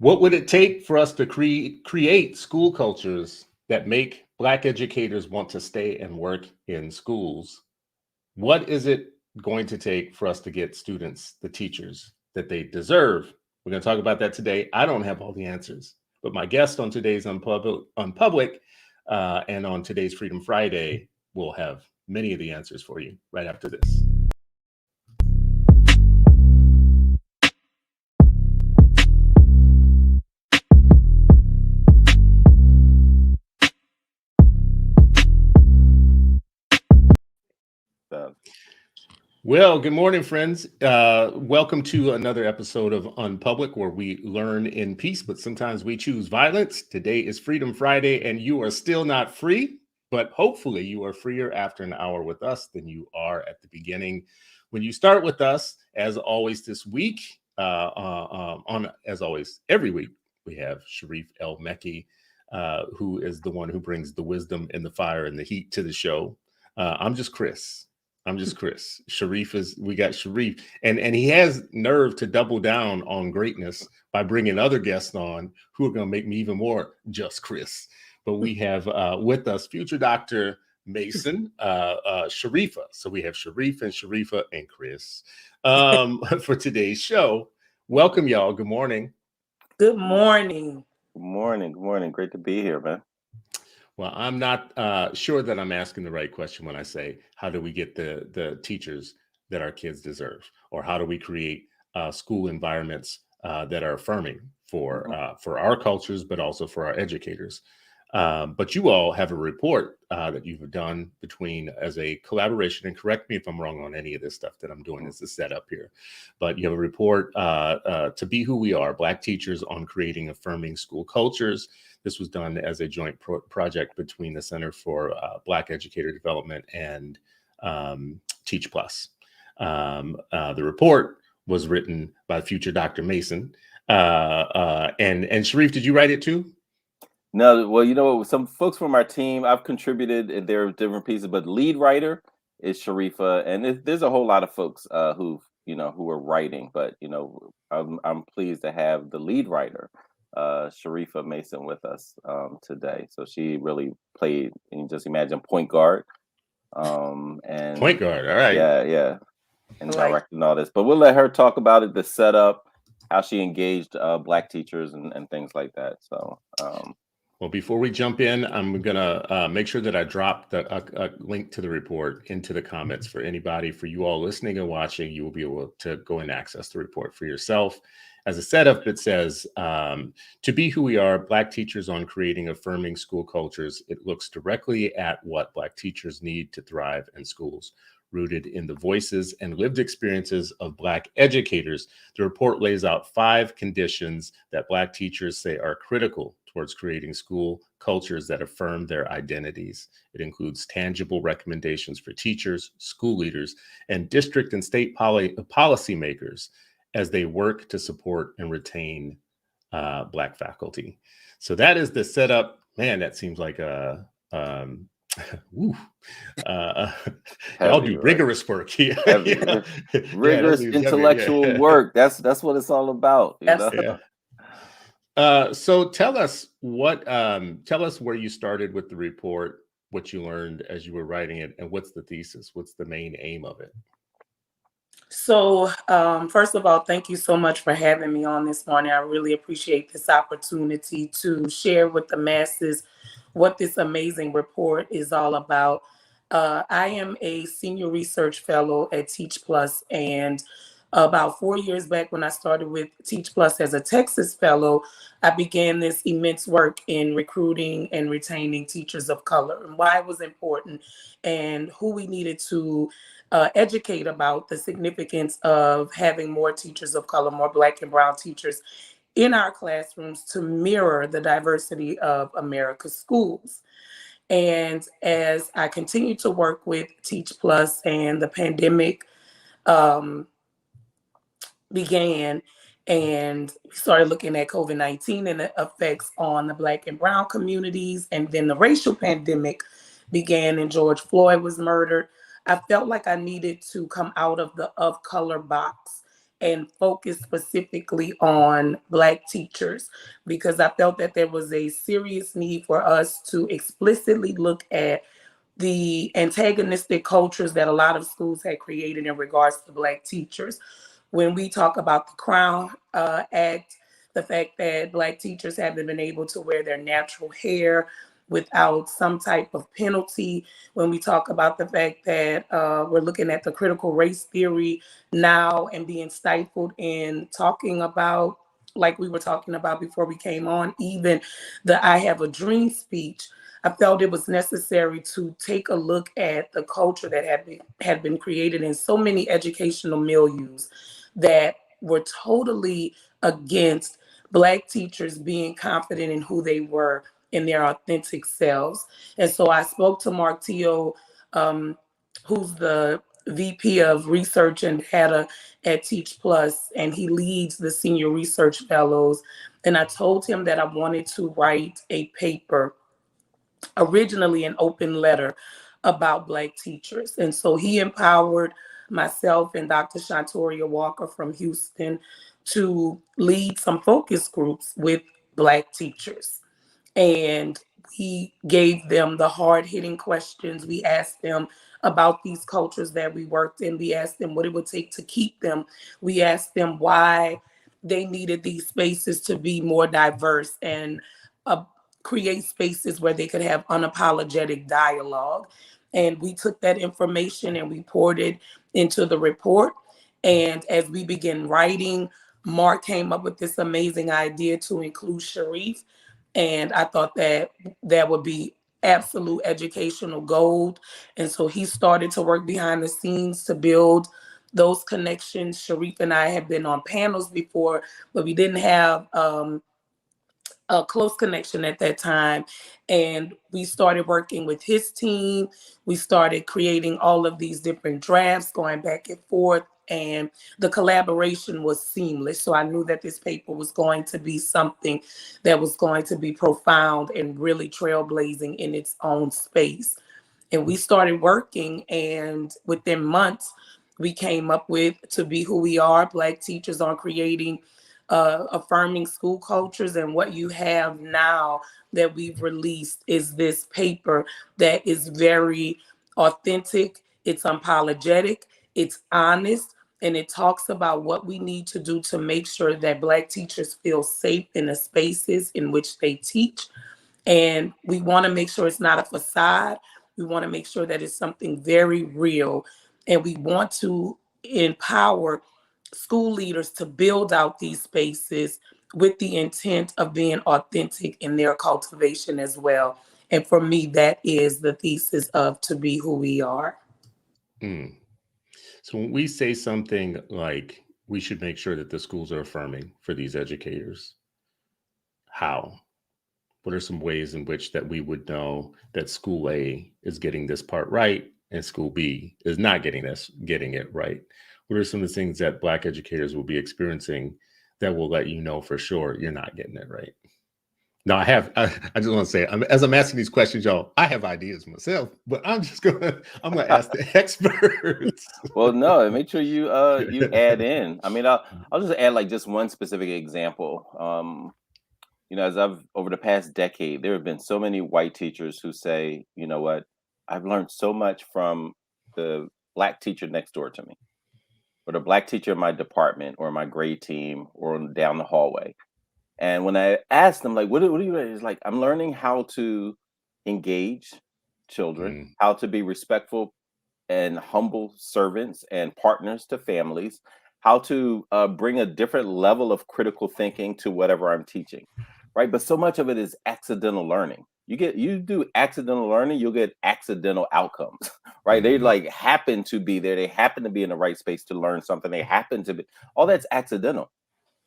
What would it take for us to create school cultures that make Black educators want to stay and work in schools? What is it going to take for us to get students the teachers that they deserve? We're going to talk about that today. I don't have all the answers, but my guest on today's Unpublic and on today's Freedom Friday will have many of the answers for you right after this. Well, good morning, friends. Welcome to another episode of Unpublic, where we learn in peace, but sometimes we choose violence. Today is Freedom Friday, and you are still not free, but hopefully you are freer after an hour with us than you are at the beginning. When you start with us, as always this week, as always every week, we have Sharif El-Mekki, who is the one who brings the wisdom and the fire and the heat to the show. I'm just Chris. We got Sharif, and he has nerve to double down on greatness by bringing other guests on who are going to make me even more just Chris. But we have with us future Dr. Mason, Sharifa. So we have Sharif and Sharifa and Chris for today's show. Welcome, y'all. Good morning. Good morning. Good morning. Good morning. Great to be here, man. Well, I'm not sure that I'm asking the right question when I say, how do we get the teachers that our kids deserve? Or how do we create school environments that are affirming for our cultures, but also for our educators? But you all have a report that you've done as a collaboration, and correct me if I'm wrong on any of this stuff that I'm doing as a setup here, but you have a report to Be Who We Are, Black Teachers on Creating Affirming School Cultures. This was done as a joint project between the Center for Black Educator Development and Teach Plus. The report was written by future Dr. Mason. And Sharif, did you write it too? No, well, some folks from our team, I've contributed in their different pieces, but lead writer is Sharifa, and there's a whole lot of folks who are writing, but I'm pleased to have the lead writer, Sharifa Mason, with us today. So she really played, and you just imagine, point guard, and point guard. All right, yeah, and directing all this. But we'll let her talk about it, the setup, how she engaged Black teachers and things like that. So. Well, before we jump in, I'm going to make sure that I drop a link to the report into the comments for anybody. For you all listening and watching, you will be able to go and access the report for yourself. As a setup, it says, to be who we are, Black teachers on creating affirming school cultures. It looks directly at what Black teachers need to thrive in schools. Rooted in the voices and lived experiences of Black educators, the report lays out 5 conditions that Black teachers say are critical towards creating school cultures that affirm their identities. It includes tangible recommendations for teachers, school leaders, and district and state policymakers as they work to support and retain Black faculty. So that is the setup. Man, that seems like a y'all do rigorous work here. Rigorous intellectual work. That's what it's all about. So tell us where you started with the report, what you learned as you were writing it, and what's the thesis? What's the main aim of it? So first of all, thank you so much for having me on this morning. I really appreciate this opportunity to share with the masses what this amazing report is all about. I am a senior research fellow at Teach Plus, and about 4 years back when I started with Teach Plus as a Texas fellow, I began this immense work in recruiting and retaining teachers of color and why it was important and who we needed to educate about the significance of having more teachers of color, more Black and brown teachers in our classrooms to mirror the diversity of America's schools. And as I continue to work with Teach Plus and the pandemic began, and we started looking at COVID-19 and the effects on the Black and brown communities, and then the racial pandemic began and George Floyd was murdered, I felt like I needed to come out of the of color box and focus specifically on Black teachers, because I felt that there was a serious need for us to explicitly look at the antagonistic cultures that a lot of schools had created in regards to Black teachers. When we talk about the Crown Act, the fact that Black teachers haven't been able to wear their natural hair without some type of penalty, when we talk about the fact that we're looking at the critical race theory now and being stifled in talking about, like we were talking about before we came on, even the I Have a Dream speech, I felt it was necessary to take a look at the culture that had been created in so many educational milieus that were totally against Black teachers being confident in who they were in their authentic selves. And so I spoke to Mark Teo, who's the VP of Research and Data at Teach Plus, and he leads the Senior Research Fellows. And I told him that I wanted to write a paper, originally an open letter about Black teachers. And so he empowered myself and Dr. Shantoria Walker from Houston to lead some focus groups with Black teachers. And we gave them the hard-hitting questions. We asked them about these cultures that we worked in. We asked them what it would take to keep them. We asked them why they needed these spaces to be more diverse and create spaces where they could have unapologetic dialogue. And we took that information and we poured it into the report. And as we began writing, Mark came up with this amazing idea to include Sharif. And I thought that that would be absolute educational gold. And so he started to work behind the scenes to build those connections. Sharif and I have been on panels before, but we didn't have a close connection at that time. And we started working with his team. We started creating all of these different drafts, going back and forth, and the collaboration was seamless. So I knew that this paper was going to be something that was going to be profound and really trailblazing in its own space. And we started working, and within months, we came up with To Be Who We Are, Black Teachers on Creating Affirming School Cultures. And what you have now that we've released is this paper that is very authentic, it's unapologetic, it's honest, and it talks about what we need to do to make sure that Black teachers feel safe in the spaces in which they teach. And we want to make sure it's not a facade. We want to make sure that it's something very real. And we want to empower school leaders to build out these spaces with the intent of being authentic in their cultivation as well. And for me, that is the thesis of To Be Who We Are. Mm. So when we say something like we should make sure that the schools are affirming for these educators, how? What are some ways in which that we would know that school A is getting this part right and school B is not getting it right? What are some of the things that Black educators will be experiencing that will let you know for sure you're not getting it right? Now, I just want to say, as I'm asking these questions, y'all, I have ideas myself, but I'm gonna ask the experts. Well, no, make sure you add in. I mean, I'll just add like just one specific example. As I've over the past decade, there have been so many white teachers who say, you know what, I've learned so much from the Black teacher next door to me, or the Black teacher in my department, or my grade team, or down the hallway. And when I asked them, like, what do you? It's like, I'm learning how to engage children, how to be respectful and humble servants and partners to families, how to bring a different level of critical thinking to whatever I'm teaching, right? But so much of it is accidental learning. You do accidental learning, you'll get accidental outcomes, right? They like happen to be there, they happen to be in the right space to learn something, they happen to be, all that's accidental.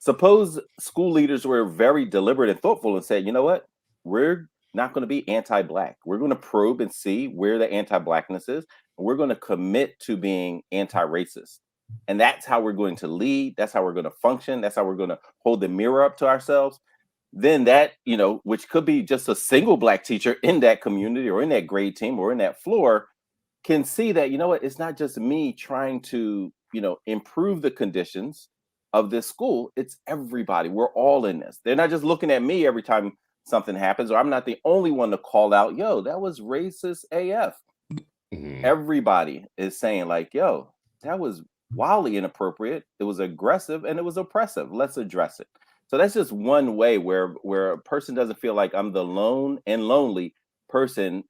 Suppose school leaders were very deliberate and thoughtful and said, you know what, we're not going to be anti-Black. We're going to probe and see where the anti-Blackness is. And we're going to commit to being anti-racist. And that's how we're going to lead. That's how we're going to function. That's how we're going to hold the mirror up to ourselves. Then that, which could be just a single Black teacher in that community or in that grade team or in that floor, can see that, you know what, it's not just me trying to, improve the conditions of this school, it's everybody. We're all in this. They're not just looking at me every time something happens, or I'm not the only one to call out, yo, that was racist AF. Everybody is saying like, yo, that was wildly inappropriate. It was aggressive and it was oppressive. Let's address it. So that's just one way where a person doesn't feel like I'm the lone and lonely person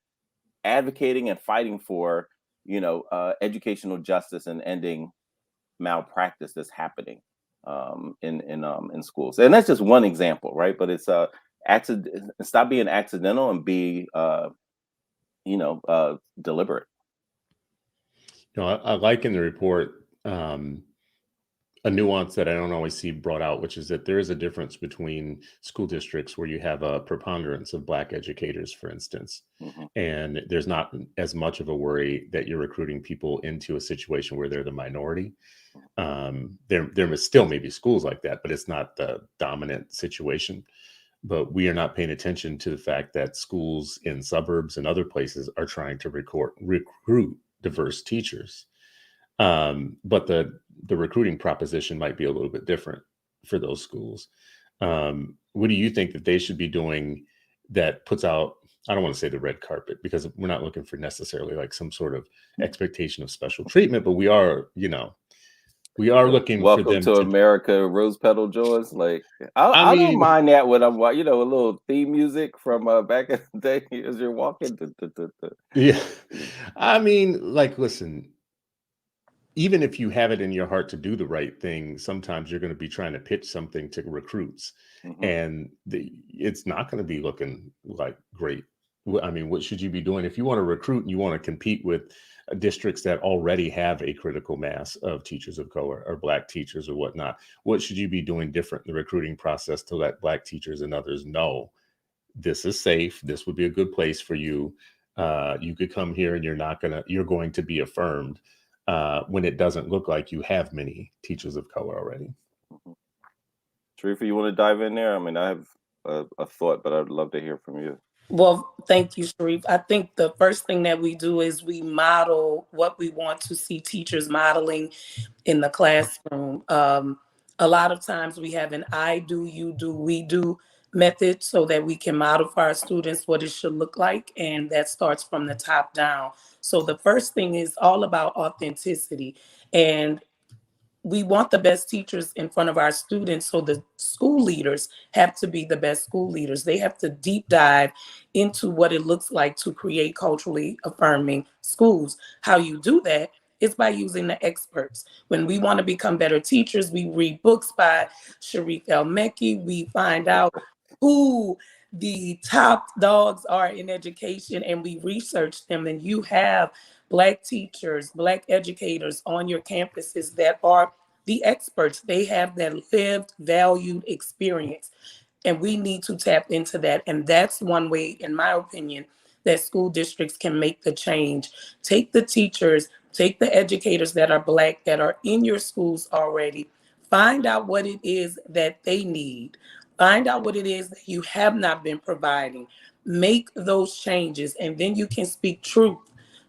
advocating and fighting for, educational justice and ending malpractice that's happening in schools. And that's just one example, right? But it's stop being accidental and be deliberate. I like in the report a nuance that I don't always see brought out, which is that there is a difference between school districts where you have a preponderance of Black educators, for instance, and there's not as much of a worry that you're recruiting people into a situation where they're the minority. There still may be schools like that, but it's not the dominant situation. But we are not paying attention to the fact that schools in suburbs and other places are trying to recruit diverse teachers. But the recruiting proposition might be a little bit different for those schools. What do you think that they should be doing that puts out, I don't want to say the red carpet, because we're not looking for necessarily like some sort of expectation of special treatment, but we are looking Welcome for them to America, rose petal joys. Like I don't mind that when I'm, a little theme music from back in the day as you're walking. Yeah, I mean, like, listen. Even if you have it in your heart to do the right thing, sometimes you're going to be trying to pitch something to recruits, and it's not going to be looking like great. I mean, what should you be doing if you want to recruit and you want to compete with districts that already have a critical mass of teachers of color or Black teachers or whatnot? What should you be doing different in the recruiting process to let Black teachers and others know this is safe? This would be a good place for you. You could come here and you're going to be affirmed. When it doesn't look like you have many teachers of color already. Sharifa, you want to dive in there? I mean, I have a thought, but I'd love to hear from you. Well, thank you, Sharif. I think the first thing that we do is we model what we want to see teachers modeling in the classroom. A lot of times we have an I do, you do, we do method so that we can model for our students what it should look like. And that starts from the top down. So the first thing is all about authenticity. And we want the best teachers in front of our students. So the school leaders have to be the best school leaders. They have to deep dive into what it looks like to create culturally affirming schools. How you do that is by using the experts. When we want to become better teachers, we read books by Sharif El-Mekki. We find out who the top dogs are in education and we research them. And you have Black teachers, Black educators on your campuses that are the experts. They have that lived, valued experience. And we need to tap into that. And that's one way, in my opinion, that school districts can make the change. Take the teachers, take the educators that are Black, that are in your schools already. Find out what it is that they need. Find out what it is that you have not been providing. Make those changes, and then you can speak truth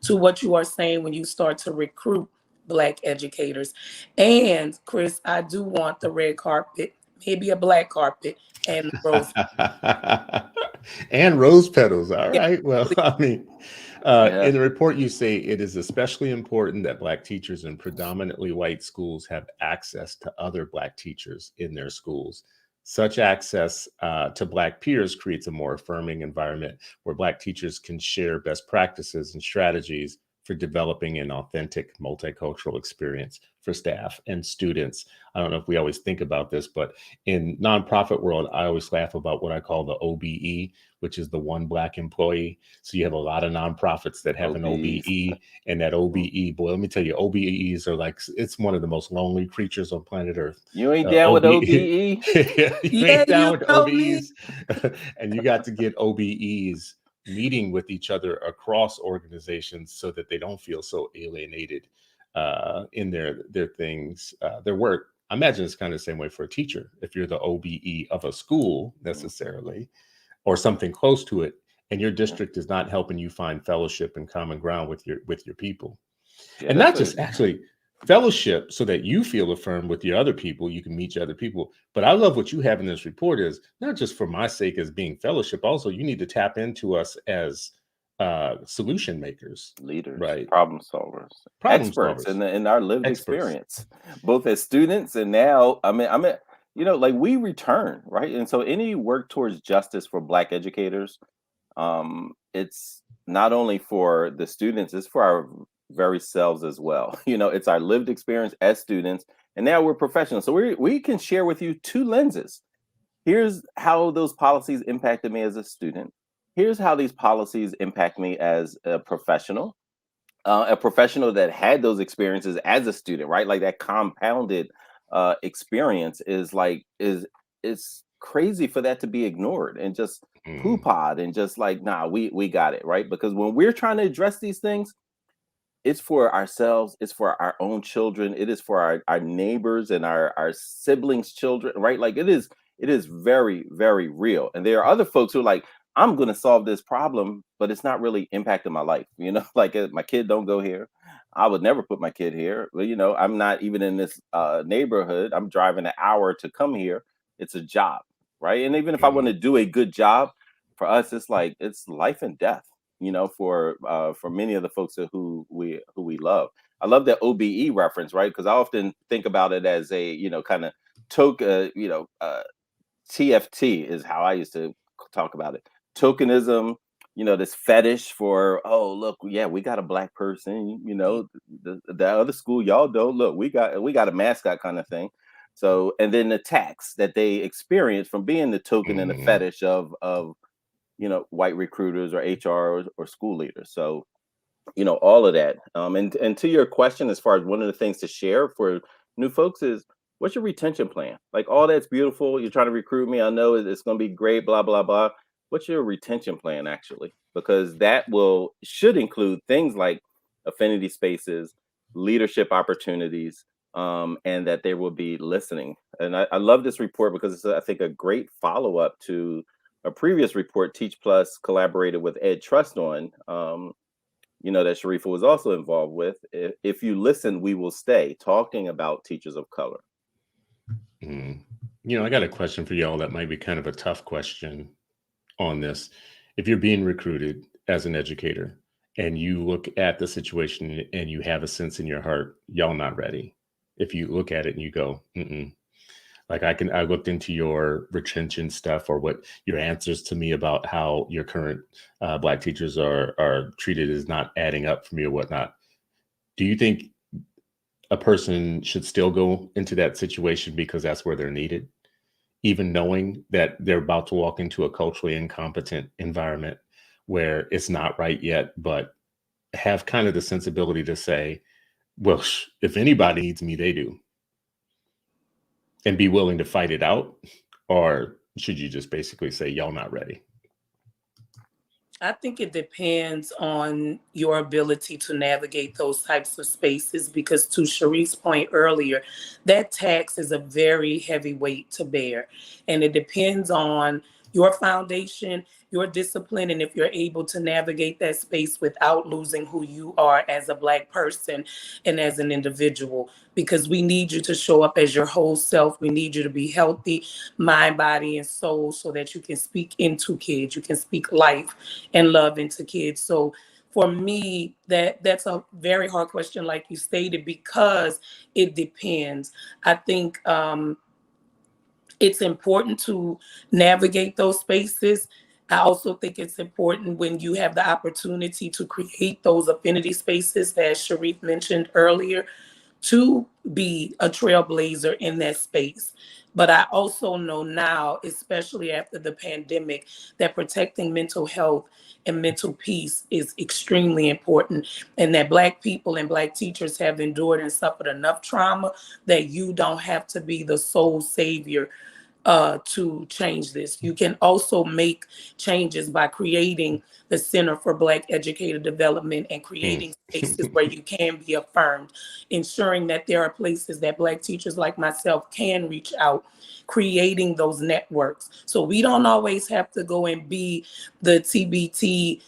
to what you are saying when you start to recruit Black educators. And Chris, I do want the red carpet, maybe a black carpet, and rose and rose petals. All right. Well, I mean, in the report, you say it is especially important that Black teachers in predominantly white schools have access to other Black teachers in their schools. Such access to Black peers creates a more affirming environment where Black teachers can share best practices and strategies for developing an authentic multicultural experience for staff and students. I don't know if we always think about this, but in nonprofit world, I always laugh about what I call the OBE, which is the one Black employee. So you have a lot of nonprofits that have an OBE, and that OBE, boy, let me tell you, OBEs are like, it's one of the most lonely creatures on planet Earth. You ain't down with OBE? You ain't down with OBEs. And you got to get OBEs meeting with each other across organizations so that they don't feel so alienated in their things, their work. I imagine it's kind of the same way for a teacher. If you're the OBE of a school necessarily, or something close to it, and your district is not helping you find fellowship and common ground with your people. Yeah, and not just actually, fellowship so that you feel affirmed with your other people, you can meet your other people. But I love what you have in this report is not just for my sake as being fellowship, also you need to tap into us as solution makers, Leaders, right? problem solvers, Problem experts solvers, in our lived experts. experience, both as students and now. I mean, like we return, right? And so any work towards justice for Black educators, it's not only for the students, it's for our very selves as well. It's our lived experience as students, and now we're professionals. So we can share with you two lenses. Here's how those policies impacted me as a student. Here's how these policies impact me as a professional that had those experiences as a student, right? Like that compounded experience is crazy for that to be ignored and just Mm, poo-pod and just like, nah, we got it, right? Because when we're trying to address these things, it's for ourselves, it's for our own children, it is for our neighbors and our siblings children, right? Like it is very, very real. And there are other folks who are like, I'm going to solve this problem, but it's not really impacting my life. Like my kid don't go here, I would never put my kid here, but I'm not even in this neighborhood, I'm driving an hour to come here. It's a job, right? And even if I want to mm, do a good job, for us it's like it's life and death, for many of the folks who we love. I love that OBE reference, right? Because I often think about it as a kind of token, TFT is how I used to talk about it. Tokenism, this fetish for, oh look, yeah, we got a Black person, the other school y'all don't, look, we got a mascot kind of thing. So, and then the tax that they experience from being the token and the mm. fetish of white recruiters or HR or school leaders. So, all of that. And to your question, as far as one of the things to share for new folks is, what's your retention plan? Like all that's beautiful. You're trying to recruit me. I know it's going to be great, blah, blah, blah. What's your retention plan actually? Because that should include things like affinity spaces, leadership opportunities, and that there will be listening. And I love this report because it's, I think, a great follow up to a previous report Teach Plus collaborated with Ed Trust on, that Sharifa was also involved with. If you listen, we will stay, talking about teachers of color. Mm. I got a question for y'all that might be kind of a tough question on this. If you're being recruited as an educator and you look at the situation and you have a sense in your heart, y'all not ready. If you look at it and you go, mm-mm. Like I looked into your retention stuff or what your answers to me about how your current Black teachers are treated is not adding up for me or whatnot. Do you think a person should still go into that situation because that's where they're needed, even knowing that they're about to walk into a culturally incompetent environment where it's not right yet, but have kind of the sensibility to say, well, if anybody needs me, they do, and be willing to fight it out? Or should you just basically say, y'all not ready? I think it depends on your ability to navigate those types of spaces because, to Sharif's point earlier, that tax is a very heavy weight to bear. And it depends on your foundation, your discipline, and if you're able to navigate that space without losing who you are as a Black person and as an individual. Because we need you to show up as your whole self. We need you to be healthy, mind, body, and soul, so that you can speak into kids, you can speak life and love into kids. So for me, that's a very hard question, like you stated, because it depends. I think it's important to navigate those spaces. I also think it's important when you have the opportunity to create those affinity spaces that Sharif mentioned earlier, to be a trailblazer in that space. But I also know now, especially after the pandemic, that protecting mental health and mental peace is extremely important, and that Black people and Black teachers have endured and suffered enough trauma that you don't have to be the sole savior to change this. You can also make changes by creating the Center for Black Educator Development and Mm. creating spaces where you can be affirmed, ensuring that there are places that Black teachers like myself can reach out, creating those networks. So we don't always have to go and be the TBT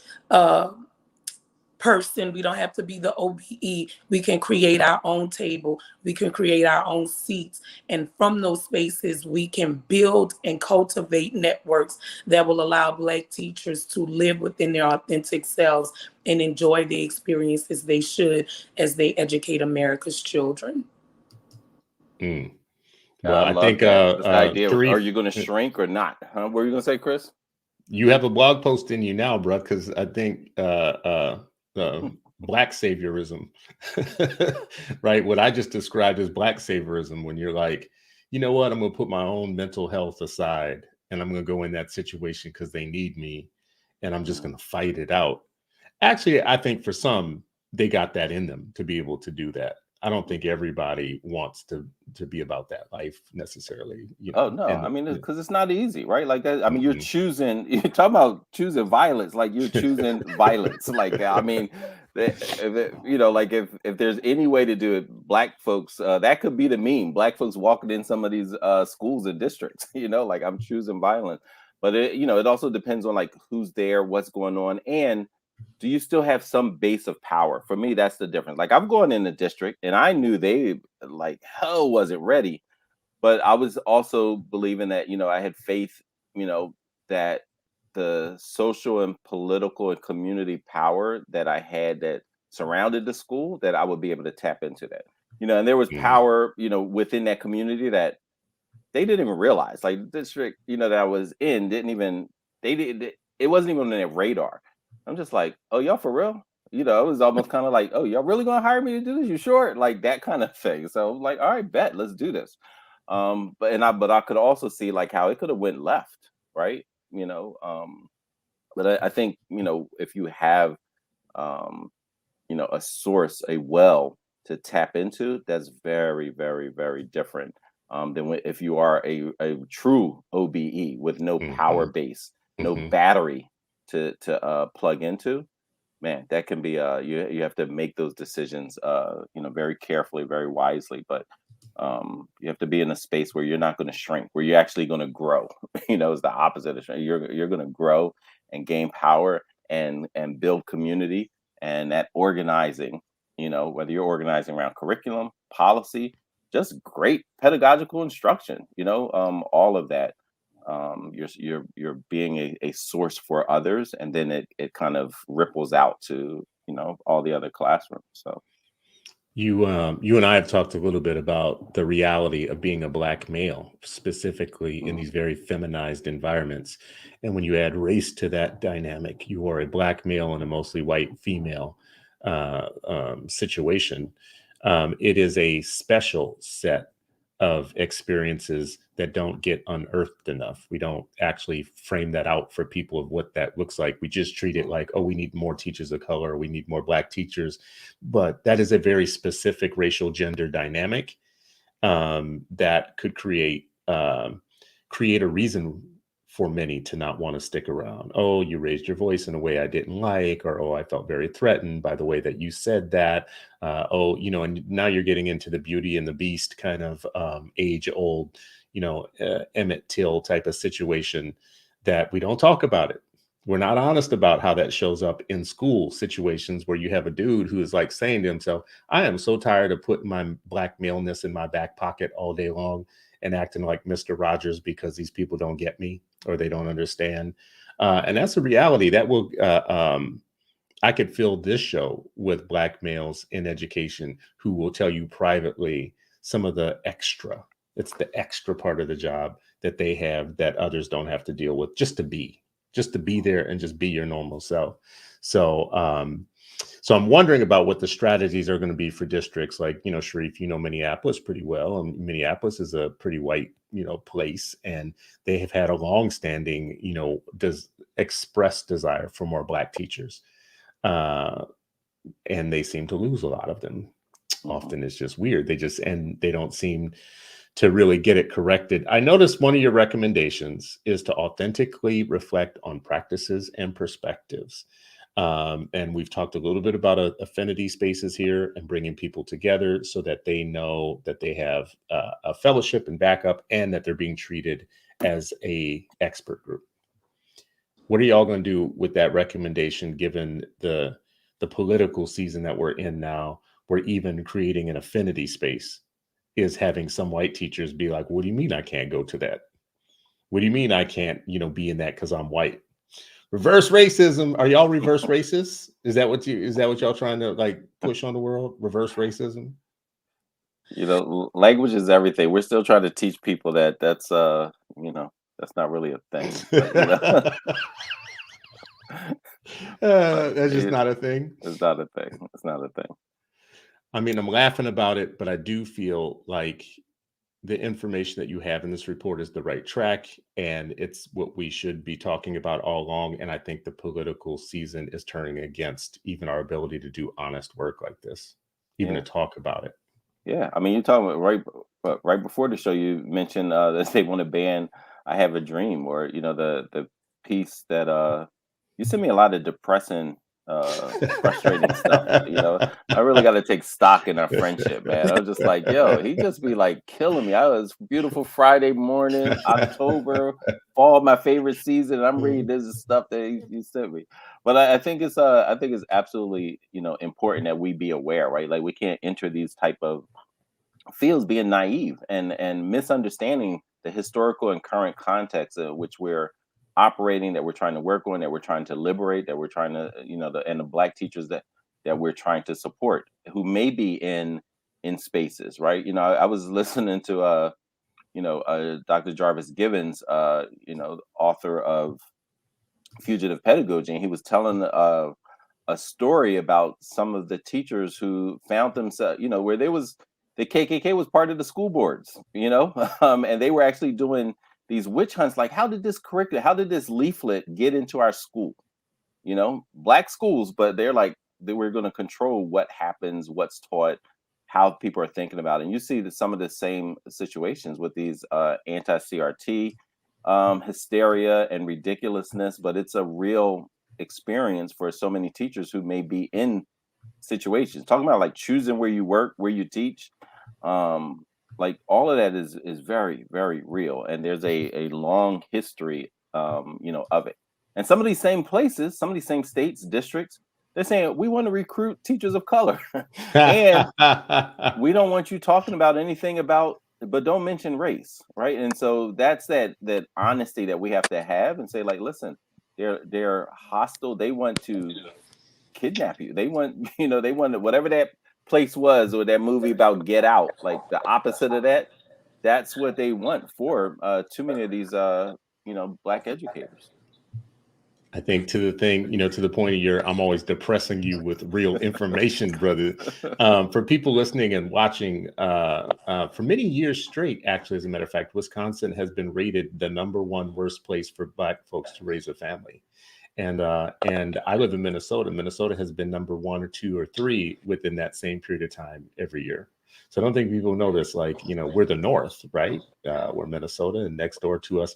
person. We don't have to be the OBE. We can create our own table. We can create our own seats. And from those spaces, we can build and cultivate networks that will allow Black teachers to live within their authentic selves and enjoy the experiences they should as they educate America's children. Mm. I Well, I love think that. This idea. Are Sharif, you going to shrink or not? Huh? What were you going to say, Chris? you have a blog post in you now, bro, because I think Black saviorism, right? What I just described as Black saviorism, when you're like, you know what, I'm going to put my own mental health aside and I'm going to go in that situation because they need me and I'm just going to fight it out. Actually, I think for some, they got that in them to be able to do that. I don't think everybody wants to be about that life necessarily. You know, Oh no, I mean, because it's not easy, right? Like that. I mean, you're choosing. You're talking about choosing violence. Like you're choosing violence. Like I mean, you know, like if there's any way to do it, Black folks, that could be the meme. Black folks walking in some of these schools and districts. You know, like I'm choosing violence. But you know, it also depends on like who's there, what's going on, and do you still have some base of power? For me, that's the difference. Like I'm going in the district, and I knew they like hell wasn't ready, but I was also believing that, you know, I had faith, you know, that the social and political and community power that I had that surrounded the school, that I would be able to tap into that. You know, and there was power, you know, within that community that they didn't even realize. Like the district, you know, that I was in didn't even, they did it wasn't even on their radar. I'm just like, oh, y'all for real? You know, it was almost kind of like, oh, y'all really gonna hire me to do this? You sure? Like that kind of thing. So I'm like, all right, bet, let's do this. But I could also see like how it could have went left, right? You know, but I think, you know, if you have you know, a source, a well to tap into, that's very, very, very different than if you are a true OBE with no power base, no battery to plug into. Man, that can be you have to make those decisions you know, very carefully, very wisely, but you have to be in a space where you're not going to shrink, where you're actually going to grow. You know, it's the opposite of shrink. You're going to grow and gain power and build community, and that organizing, you know, whether you're organizing around curriculum, policy, just great pedagogical instruction, you know, all of that. You're being a source for others, and then it kind of ripples out to, you know, all the other classrooms. So you and I have talked a little bit about the reality of being a Black male, specifically in these very feminized environments. And when you add race to that dynamic, you are a Black male in a mostly white female situation. It is a special set of experiences that don't get unearthed enough. We don't actually frame that out for people of what that looks like. We just treat it like, oh, we need more teachers of color, or we need more Black teachers. But that is a very specific racial gender dynamic that could create a reason for many to not want to stick around. Oh, you raised your voice in a way I didn't like, or oh, I felt very threatened by the way that you said that. Oh, you know, and now you're getting into the Beauty and the Beast kind of age old, you know, Emmett Till type of situation that we don't talk about it. We're not honest about how that shows up in school situations where you have a dude who is like saying to himself, I am so tired of putting my Black maleness in my back pocket all day long and acting like Mr. Rogers because these people don't get me or they don't understand. And that's a reality that will, I could fill this show with Black males in education who will tell you privately some of the extra, it's the extra part of the job that they have that others don't have to deal with, just to be there and just be your normal self. So, so I'm wondering about what the strategies are going to be for districts like, you know, Sharif, you know, Minneapolis pretty well. And Minneapolis is a pretty white, you know, place, and they have had a longstanding, you know, expressed desire for more Black teachers. And they seem to lose a lot of them. Often it's just weird. They don't seem to really get it corrected. I noticed one of your recommendations is to authentically reflect on practices and perspectives. And we've talked a little bit about affinity spaces here and bringing people together so that they know that they have a fellowship and backup, and that they're being treated as a expert group. What are y'all going to do with that recommendation, given the the political season that we're in now, where even creating an affinity space is having some white teachers be like, what do you mean I can't go to that? What do you mean I can't, be in that because I'm white? Reverse racism. Are y'all reverse racist? Is that what y'all trying to like push on the world? Reverse racism? Language is everything. We're still trying to teach people that's not really a thing. But, that's just not a thing. It's not a thing. It's not a thing. I mean, I'm laughing about it, but I do feel like the information that you have in this report is the right track, and it's what we should be talking about all along. And I think the political season is turning against even our ability to do honest work like this, even to talk about it. Yeah, I mean, you're talking about right before the show. You mentioned that they want to ban "I Have a Dream," or the piece that you sent me a lot of depressing, frustrating stuff. I really got to take stock in our friendship, man. I was just like, yo, he just be like killing me. I was beautiful Friday morning, October, fall, my favorite season. And I'm reading this stuff that you sent me. But I think it's absolutely important that we be aware, right? Like we can't enter these type of fields being naive and misunderstanding the historical and current context in which we're operating, that we're trying to work on, that we're trying to liberate, that we're trying to and the Black teachers that we're trying to support, who may be in spaces, right? I was listening to Dr. Jarvis Gibbons, author of Fugitive Pedagogy, and he was telling a story about some of the teachers who found themselves, where the KKK was part of the school boards, and they were actually doing these witch hunts. Like, how did this leaflet get into our school? Black schools, but they're like, they were going to control what happens, what's taught, how people are thinking about it. And you see that some of the same situations with these anti-CRT hysteria and ridiculousness, but it's a real experience for so many teachers who may be in situations, talking about like choosing where you work, where you teach, like all of that is very, very real, and there's a long history of it. And some of these same places, some of these same states, districts, they're saying we want to recruit teachers of color and we don't want you talking about anything about, but don't mention race, right? And so that's that honesty that we have to have and say, like, listen, they're hostile. They want to kidnap you. They want, they want whatever that place was, or that movie about Get Out, like the opposite of that. That's what they want for too many of these Black educators. I think to the point of I'm always depressing you with real information, brother. For people listening and watching, for many years straight, actually, as a matter of fact, Wisconsin has been rated the #1 worst place for Black folks to raise a family. And I live in Minnesota. Minnesota has been #1 or 2 or 3 within that same period of time every year. So I don't think people know this. Like, we're the North, right? We're Minnesota, and next door to us,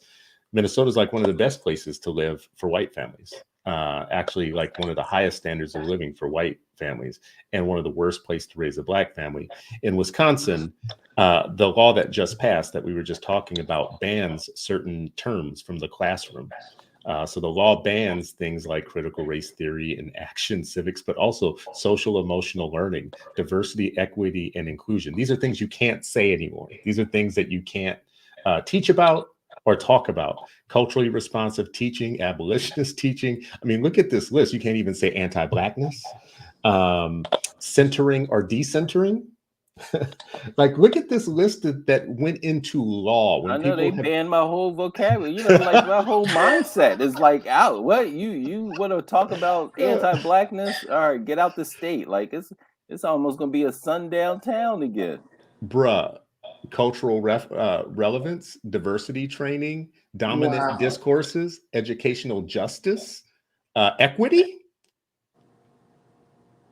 Minnesota is like one of the best places to live for white families. Actually, like one of the highest standards of living for white families, and one of the worst places to raise a Black family. In Wisconsin, the law that just passed, that we were just talking about, bans certain terms from the classroom. So the law bans things like critical race theory and action civics, but also social emotional learning, diversity, equity, and inclusion. These are things you can't say anymore. These are things that you can't teach about or talk about. Culturally responsive teaching, abolitionist teaching. I mean, look at this list. You can't even say anti-Blackness, centering or decentering. Like, look at this list that went into law. When I know they banned my whole vocabulary. Like my whole mindset is like out. What you want to talk about anti-Blackness? All right, get out the state. Like it's almost gonna be a sundown town again, bruh. Cultural relevance, diversity training, dominant discourses, educational justice, equity.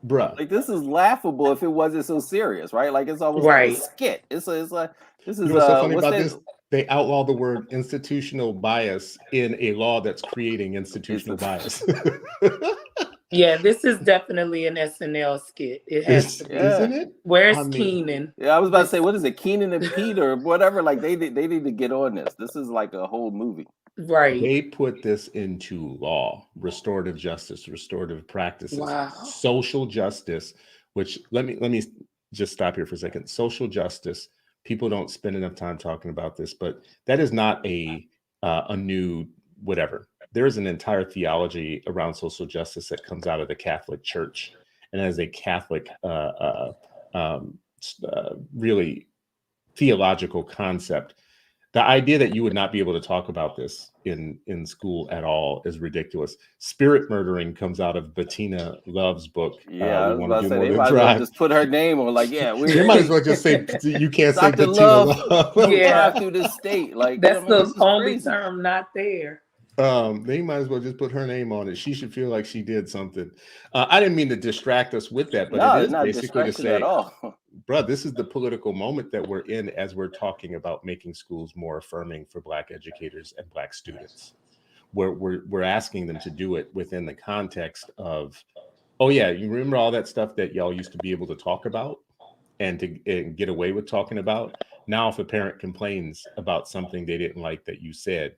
Bruh. Like, this is laughable if it wasn't so serious, right? Like, it's almost like a skit. It's like, this is what's so funny about this? They outlaw the word institutional bias in a law that's creating institutional bias. Yeah, this is definitely an SNL skit. It has to be. Isn't it? Where's Keenan? Yeah, I was about to say, what is it, Keenan and Pete or whatever? Like, they need to get on this. This is like a whole movie. Right. They put this into law: restorative justice, restorative practices, Wow. social justice. Which let me just stop here for a second. Social justice. People don't spend enough time talking about this, but that is not a new whatever. There is an entire theology around social justice that comes out of the Catholic Church, and as a Catholic, really theological concept. The idea that you would not be able to talk about this in school at all is ridiculous. Spirit murdering comes out of Bettina Love's book. Yeah, I We was want to about to do say more they than might as well drive. just put her name on. Like, yeah, They might as well just say you can't say Dr. Bettina Love Love. will Yeah. drive through this state. Like, That's I mean, this the is only crazy. term not there. They might as well just put her name on it. She should feel like she did something. I didn't mean to distract us with that, but No, it it's is not basically to distraction at say, all. bro, this is the political moment that we're in as we're talking about making schools more affirming for Black educators and Black students. We're asking them to do it within the context of, oh yeah, you remember all that stuff that y'all used to be able to talk about and get away with talking about. Now, if a parent complains about something they didn't like that you said,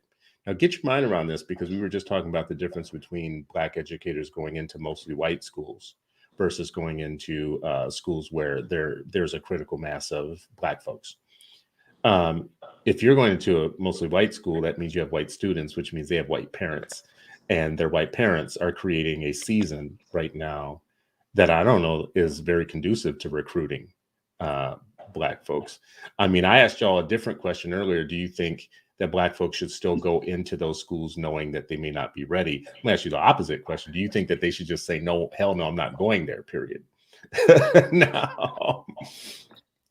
now get your mind around this, because we were just talking about the difference between Black educators going into mostly white schools versus going into schools where there's a critical mass of Black folks. If you're going into a mostly white school, that means you have white students, which means they have white parents, and their white parents are creating a season right now that I don't know is very conducive to recruiting Black folks. I mean, I asked y'all a different question earlier. Do you think that Black folks should still go into those schools knowing that they may not be ready? I'm gonna ask you the opposite question. Do you think that they should just say, no, hell no, I'm not going there, period? No.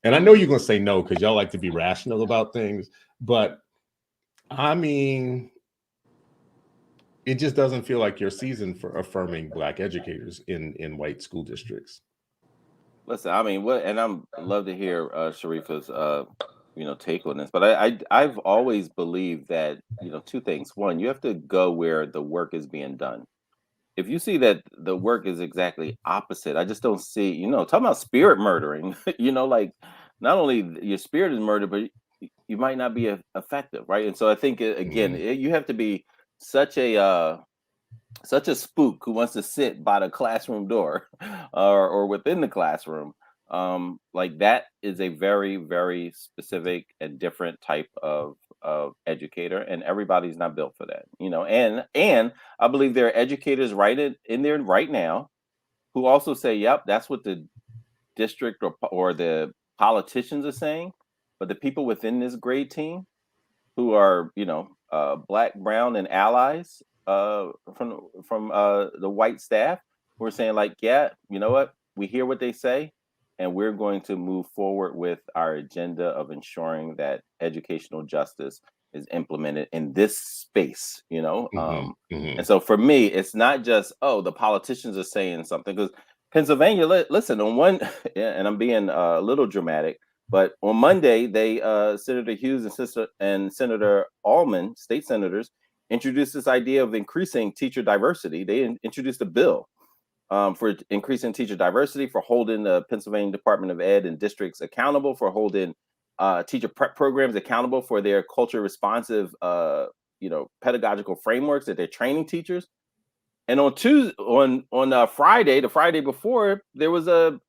And I know you're going to say no because y'all like to be rational about things, but I mean, it just doesn't feel like your season for affirming Black educators in white school districts. Listen, I mean, what, and I'm love to hear Sharifa's take on this, but I've always believed that, two things. One, you have to go where the work is being done. If you see that the work is exactly opposite, I just don't see, talking about spirit murdering, like not only your spirit is murdered, but you might not be effective, right? And so I think again, you have to be such a spook who wants to sit by the classroom door or within the classroom. Like that is a very, very specific and different type of educator, and everybody's not built for that, and I believe there are educators in there right now who also say, yep, that's what the district or the politicians are saying, but the people within this grade team who are, Black, brown, and allies from the white staff, who are saying like, yeah, you know what, we hear what they say, and we're going to move forward with our agenda of ensuring that educational justice is implemented in this space. And so for me, it's not just, oh, the politicians are saying something, because Pennsylvania, listen, on one, yeah, and I'm being a little dramatic, but on Monday, they Senator Hughes and Senator Allman, state senators, introduced this idea of increasing teacher diversity. They introduced a bill for increasing teacher diversity, for holding the Pennsylvania Department of Ed and districts accountable, for holding teacher prep programs accountable for their culture responsive, pedagogical frameworks that they're training teachers. And on Friday, the Friday before, there was a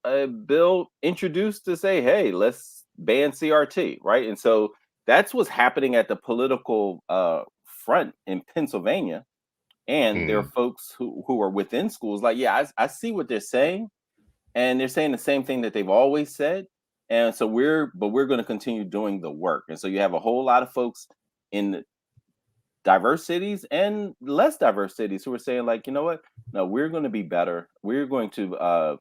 bill introduced to say, hey, let's ban CRT, right? And so that's what's happening at the political front in Pennsylvania. And there are folks who are within schools like, yeah, I see what they're saying, and they're saying the same thing that they've always said. And so we're going to continue doing the work. And so you have a whole lot of folks in diverse cities and less diverse cities who are saying like, you know what, no, we're going to be better, we're going to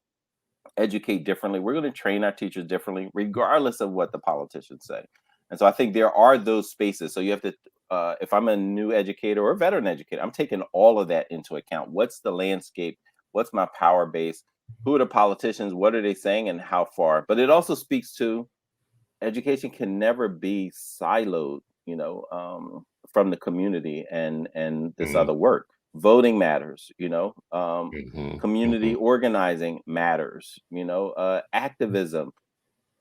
educate differently, we're going to train our teachers differently regardless of what the politicians say. And so I think there are those spaces. So you have to if I'm a new educator or a veteran educator, I'm taking all of that into account. What's the landscape, what's my power base, who are the politicians, what are they saying, and how far. But it also speaks to education can never be siloed, from the community and this other work. Voting matters, community organizing matters, activism,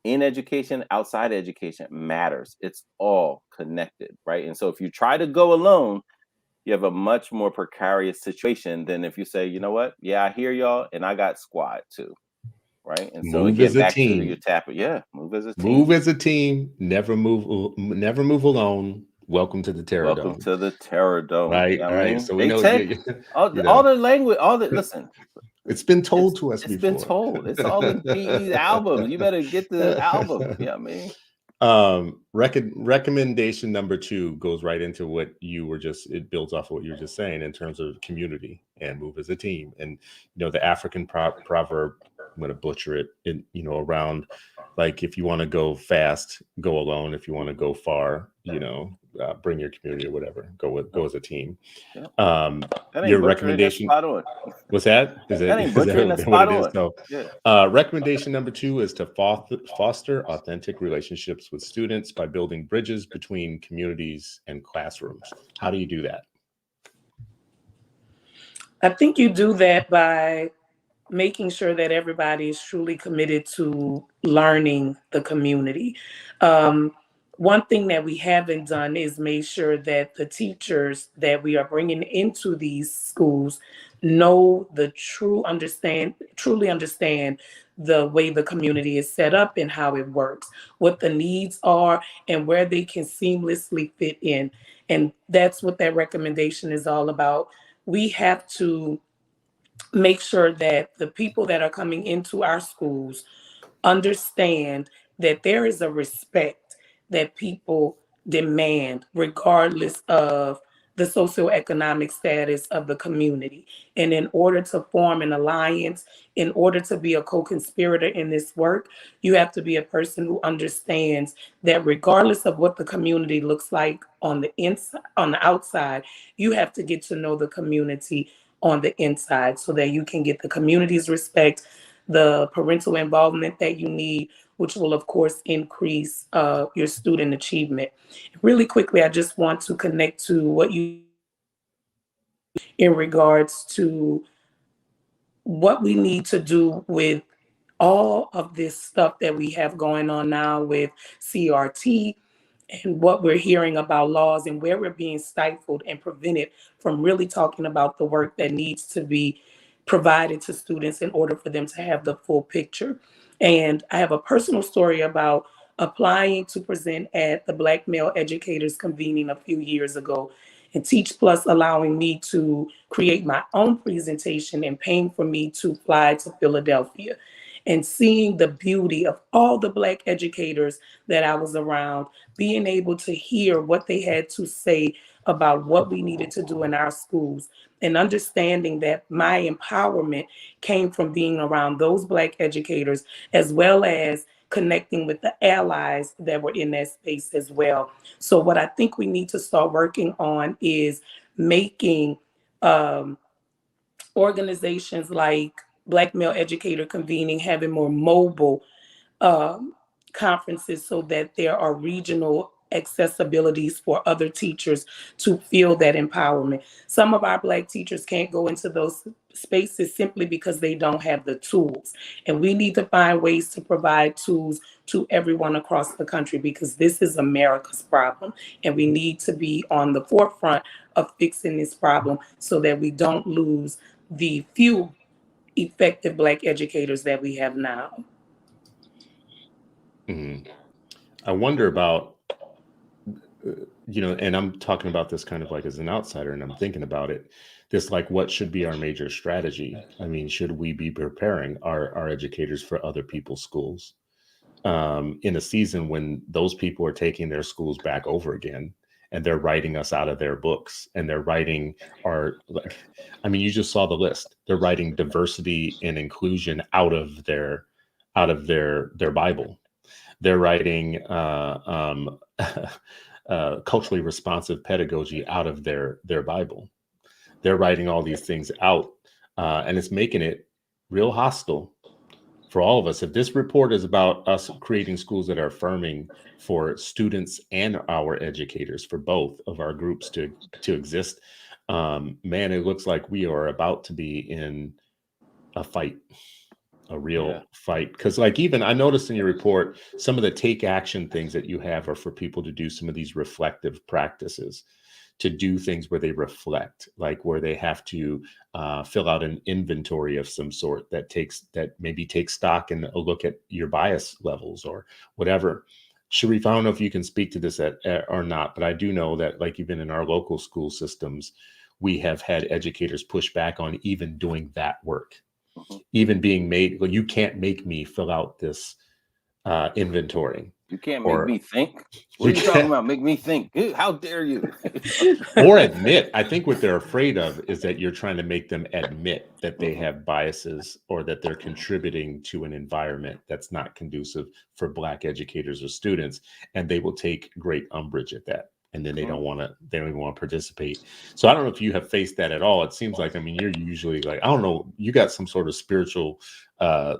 in education, outside education matters. It's all connected, right? And so if you try to go alone, you have a much more precarious situation than if you say, you know what? Yeah, I hear y'all, and I got squad too, right? And so Move again, as a back to your team. tap. Yeah, move as a team. Move as a team. Never move alone. Welcome to the Terror Welcome Dome. to the Terror Dome. Right, I right. mean, So we they know, take all you know, the language, listen. it's been told to us It's been before. told. It's all in PE's albums. You better get the album. Yeah, I mean. Recommendation number 2 goes right into what you were just, it builds off of what you were just saying in terms of community and move as a team. And the African proverb, I'm going to butcher it, around, like, if you want to go fast, go alone. If you want to go far, bring your community or whatever. Go as a team. Yeah. Your That ain't butchering, that's recommendation. spot on. What's that? That ain't butchering, that's what spot it is? on. So, Yeah. recommendation number 2 is to foster authentic relationships with students by building bridges between communities and classrooms. How do you do that? I think you do that by making sure that everybody is truly committed to learning the community. One thing that we haven't done is made sure that the teachers that we are bringing into these schools know truly understand the way the community is set up and how it works, what the needs are, and where they can seamlessly fit in. And that's what that recommendation is all about. We have to make sure that the people that are coming into our schools understand that there is a respect that people demand regardless of the socioeconomic status of the community. And in order to form an alliance, in order to be a co-conspirator in this work, you have to be a person who understands that regardless of what the community looks like on the inside, on the outside, you have to get to know the community on the inside so that you can get the community's respect, the parental involvement that you need, which will, of course, increase your student achievement. Really quickly, I just want to connect to what you in regards to what we need to do with all of this stuff that we have going on now with CRT and what we're hearing about laws and where we're being stifled and prevented from really talking about the work that needs to be provided to students in order for them to have the full picture. And I have a personal story about applying to present at the Black Male Educators convening a few years ago, and Teach Plus allowing me to create my own presentation and paying for me to fly to Philadelphia, and seeing the beauty of all the Black educators that I was around, being able to hear what they had to say about what we needed to do in our schools, and understanding that my empowerment came from being around those Black educators, as well as connecting with the allies that were in that space as well. So what I think we need to start working on is making organizations like Black Male Educator Convening having more mobile um, conferences so that there are regional accessibilities for other teachers to feel that empowerment. Some of our Black teachers can't go into those spaces simply because they don't have the tools. And we need to find ways to provide tools to everyone across the country, because this is America's problem. And we need to be on the forefront of fixing this problem so that we don't lose the few effective Black educators that we have now. I wonder about, and I'm talking about this kind of like as an outsider, and I'm thinking about it, this, like, what should be our major strategy? I mean, should we be preparing our educators for other people's schools in a season when those people are taking their schools back over again, and they're writing us out of their books, and they're writing you just saw the list. They're writing diversity and inclusion out of their Bible. They're writing culturally responsive pedagogy out of their Bible. They're writing all these things out, and it's making it real hostile for all of us. If this report is about us creating schools that are affirming for students and our educators, for both of our groups to exist, man, it looks like we are about to be in a fight. real fight. Because like even I noticed in your report, some of the take action things that you have are for people to do some of these reflective practices, to do things where they reflect, like where they have to fill out an inventory of some sort that maybe takes stock and a look at your bias levels or whatever. Sharif, I don't know if you can speak to this or not, but I do know that like even in our local school systems, we have had educators push back on even doing that work, even being made, well, you can't make me fill out this inventory. You can't make me think. What You are you talking can't, about? Make me think. How dare you? or admit. I think what they're afraid of is that you're trying to make them admit that they have biases or that they're contributing to an environment that's not conducive for Black educators or students, and they will take great umbrage at that. And then they don't even want to participate. So I don't know if you have faced that at all. It seems like, I mean, you're usually like, I don't know, you got some sort of spiritual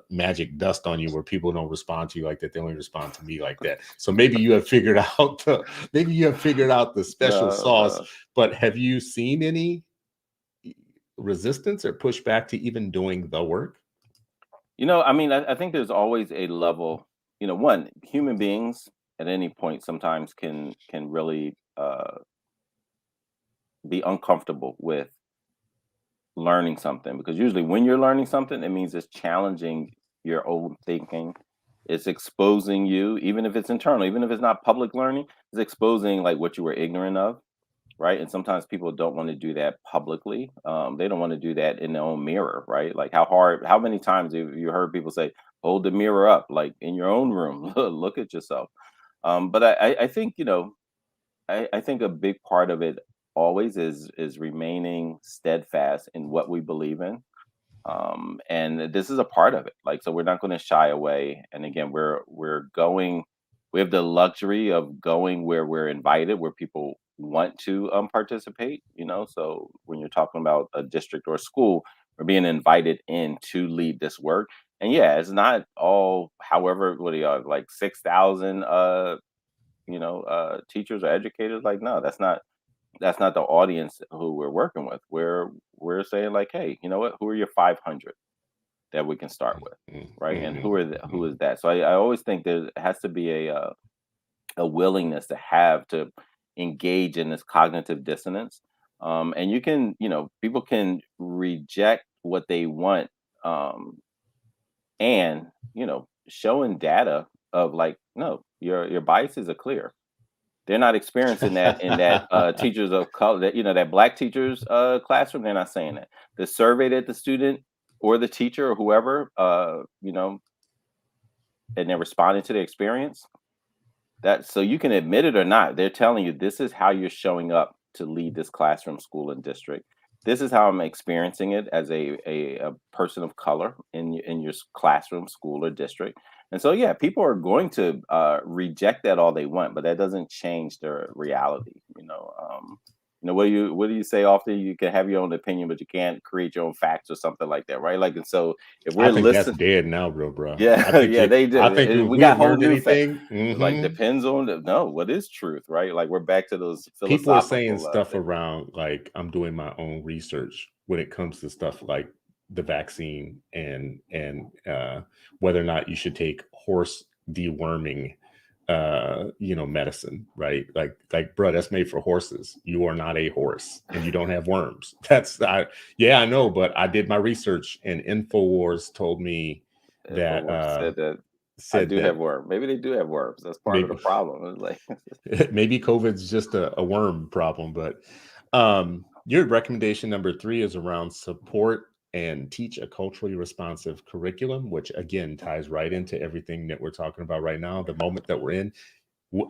magic dust on you where people don't respond to you like that. They only respond to me like that. So maybe you have figured out the special sauce. But have you seen any resistance or pushback to even doing the work? I mean, I think there's always a level. One, human beings at any point sometimes can really be uncomfortable with learning something, because usually when you're learning something, it means it's challenging your own thinking. It's exposing you, even if it's internal, even if it's not public learning, it's exposing like what you were ignorant of, right? And sometimes people don't want to do that publicly. They don't want to do that in their own mirror, right? Like how many times have you heard people say, hold the mirror up, like in your own room, look at yourself. But I think, I think a big part of it always is remaining steadfast in what we believe in. And this is a part of it. Like, so we're not going to shy away. And again, we have the luxury of going where we're invited, where people want to participate. So when you're talking about a district or a school, we're being invited in to lead this work. And yeah, it's not all. However, what do you have, like 6,000 teachers or educators? Like, no, that's not the audience who we're working with. We're saying like, hey, you know what? Who are your 500 that we can start with, right? And who is that? So I always think there has to be a willingness to have to engage in this cognitive dissonance. And people can reject what they want, and showing data of like, no, your biases are clear. They're not experiencing that in that teachers of color, that Black teachers classroom. They're not saying that. The survey that the student or the teacher or whoever, and they're responding to the experience. That, so you can admit it or not, they're telling you this is how you're showing up to lead this classroom, school, and district. This is how I'm experiencing it as a person of color in your classroom, school, or district. And so, yeah, people are going to reject that all they want, but that doesn't change their reality. What do you say often? You can have your own opinion, but you can't create your own facts or something like that, right? Like, and so if we're I think that's listening, dead now, bro. I yeah, think yeah, they do. I think if We we got whole learned new facts. anything, Like, depends on what is truth, right? Like, we're back to those people are saying philosophical stuff things. around like I'm doing my own research when it comes to stuff like the vaccine and whether or not you should take horse deworming medicine, right? Like bro, that's made for horses. You are not a horse and you don't have worms. I know, but I did my research and InfoWars told me that Said that I said do that have worms. Maybe they do have worms. That's part of the maybe problem. It's like, maybe COVID's just a worm problem. But your recommendation number 3 is around support and teach a culturally responsive curriculum, which again ties right into everything that we're talking about right now, the moment that we're in.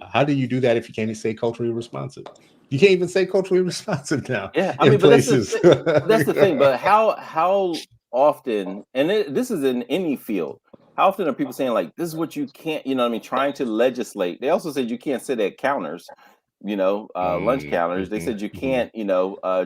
How do you do that if you can't even say culturally responsive? You can't even say culturally responsive now yeah, I in mean, but places. that's the thing. But how often, and this is in any field, how often are people saying like, this is what you can't, what I mean, trying to legislate? They also said you can't sit at counters, lunch counters. They said you can't,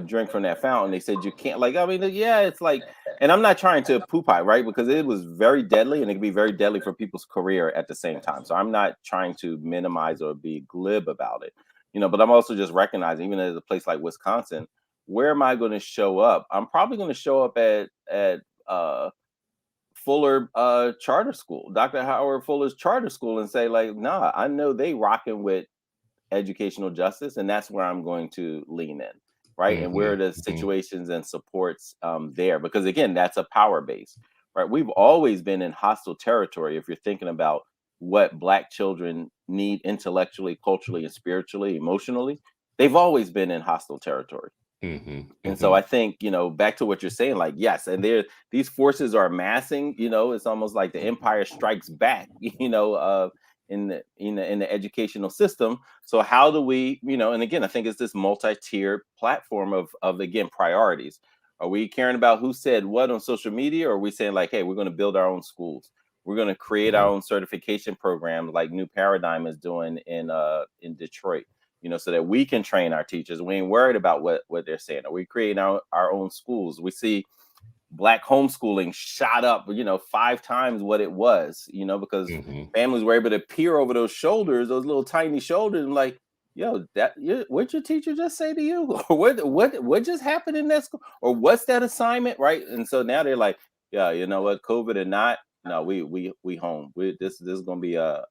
drink from that fountain. They said you can't, like, I mean, yeah, it's like, and I'm not trying to poo-pie, right? Because it was very deadly, and it can be very deadly for people's career at the same time. So I'm not trying to minimize or be glib about it, but I'm also just recognizing, even at a place like Wisconsin, where am I going to show up? I'm probably going to show up at Fuller charter school, Dr. Howard Fuller's charter school, and say like, nah, I know they rocking with educational justice, and that's where I'm going to lean in, right? And where are the situations and supports there? Because again, that's a power base, right? We've always been in hostile territory. If you're thinking about what Black children need intellectually, culturally, and spiritually, emotionally, they've always been in hostile territory. And so I think, back to what you're saying, like, yes, and these forces are amassing, it's almost like the Empire Strikes Back, in the educational system. So how do we, and again, I think it's this multi-tiered platform of again, priorities. Are we caring about who said what on social media, or are we saying like, hey, we're going to build our own schools? We're going to create our own certification program like New Paradigm is doing in Detroit, so that we can train our teachers. We ain't worried about what they're saying. Are we creating our own schools? We see Black homeschooling shot up, 5 times what it was, because families were able to peer over those shoulders, those little tiny shoulders, and like, yo, what your teacher just say to you? Or what just happened in that school? Or what's that assignment, right? And so now they're like, yeah, you know what, COVID or not, no, we home. This is gonna be a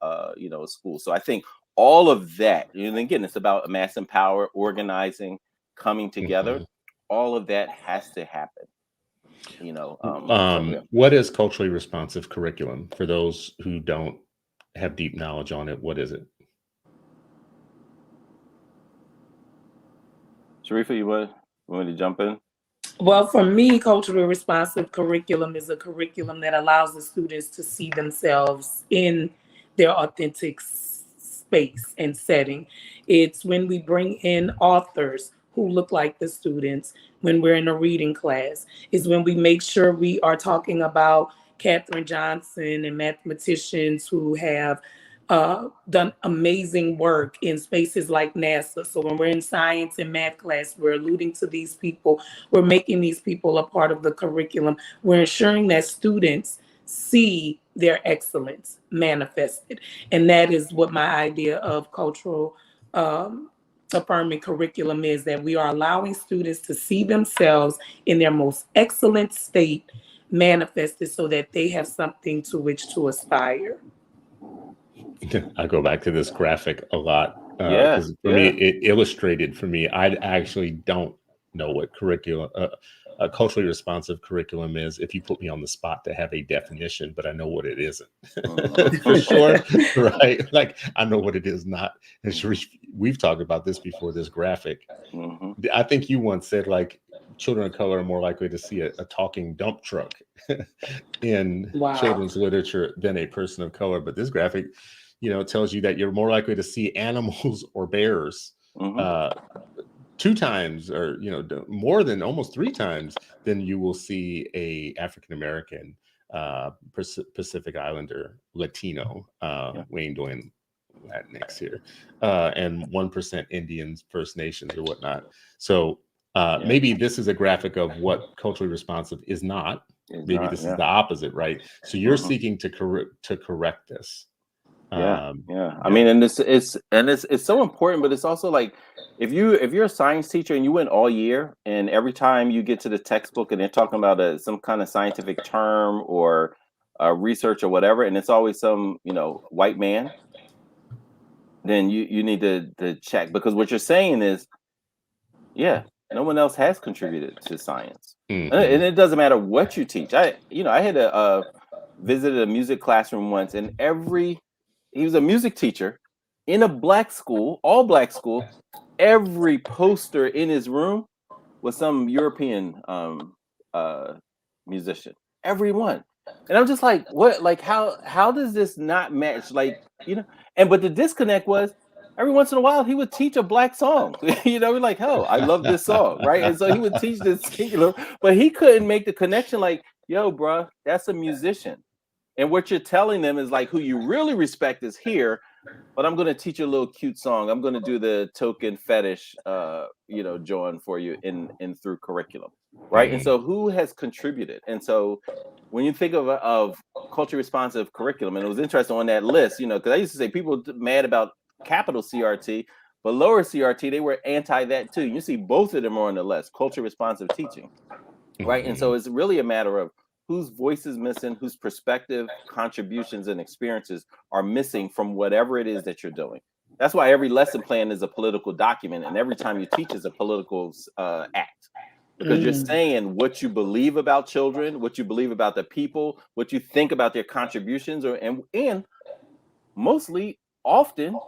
school. So I think all of that, and again, it's about amassing power, organizing, coming together. All of that has to happen. What is culturally responsive curriculum? For those who don't have deep knowledge on it, what is it? Sharifa, you want me to jump in? Well, for me, culturally responsive curriculum is a curriculum that allows the students to see themselves in their authentic space and setting. It's when we bring in authors who look like the students when we're in a reading class. Is when we make sure we are talking about Katherine Johnson and mathematicians who have done amazing work in spaces like NASA. So when we're in science and math class, we're alluding to these people. We're making these people a part of the curriculum. We're ensuring that students see their excellence manifested. And that is what my idea of cultural affirming curriculum is, that we are allowing students to see themselves in their most excellent state manifested so that they have something to which to aspire. I go back to this graphic a lot because for me, it illustrated for me. I actually don't know what curriculum, a culturally responsive curriculum is. If you put me on the spot to have a definition, but I know what it isn't for sure, right? Like I know what it is not. And Sharif, we've talked about this before. This graphic, I think you once said like children of color are more likely to see a talking dump truck in children's literature than a person of color. But this graphic, tells you that you're more likely to see animals or bears 2 times or, more than almost 3 times than you will see a African-American Pacific Islander Latino. We ain't doing Latinx here. And 1% Indians, First Nations or whatnot. So maybe this is a graphic of what culturally responsive is not. Maybe this is the opposite, right? So you're seeking to correct this. I mean, and it's so important, but it's also like if you're a science teacher and you went all year, and every time you get to the textbook and they're talking about some kind of scientific term or research or whatever, and it's always some white man, then you need to check, because what you're saying is, no one else has contributed to science, and it doesn't matter what you teach. I had visited a music classroom once, and he was a music teacher in a black school, all black school. Every poster in his room was some European musician. Everyone. And I'm just like, what? Like, how does this not match? Like, but the disconnect was every once in a while he would teach a black song. We're like, oh, I love this song, right? And so he would teach this singular, but he couldn't make the connection. Like, yo, bruh, that's a musician. And what you're telling them is like, who you really respect is here, but I'm going to teach you a little cute song. I'm going to do the token fetish, join for you in through curriculum, right? And so who has contributed? And so when you think of culturally responsive curriculum, and it was interesting on that list, because I used to say people mad about capital CRT, but lower CRT, they were anti that too. You see both of them are on the list, culturally responsive teaching, right? And so it's really a matter of whose voice is missing, whose perspective, contributions, and experiences are missing from whatever it is that you're doing. That's why every lesson plan is a political document, and every time you teach is a political act. Because you're saying what you believe about children, what you believe about the people, what you think about their contributions, and mostly often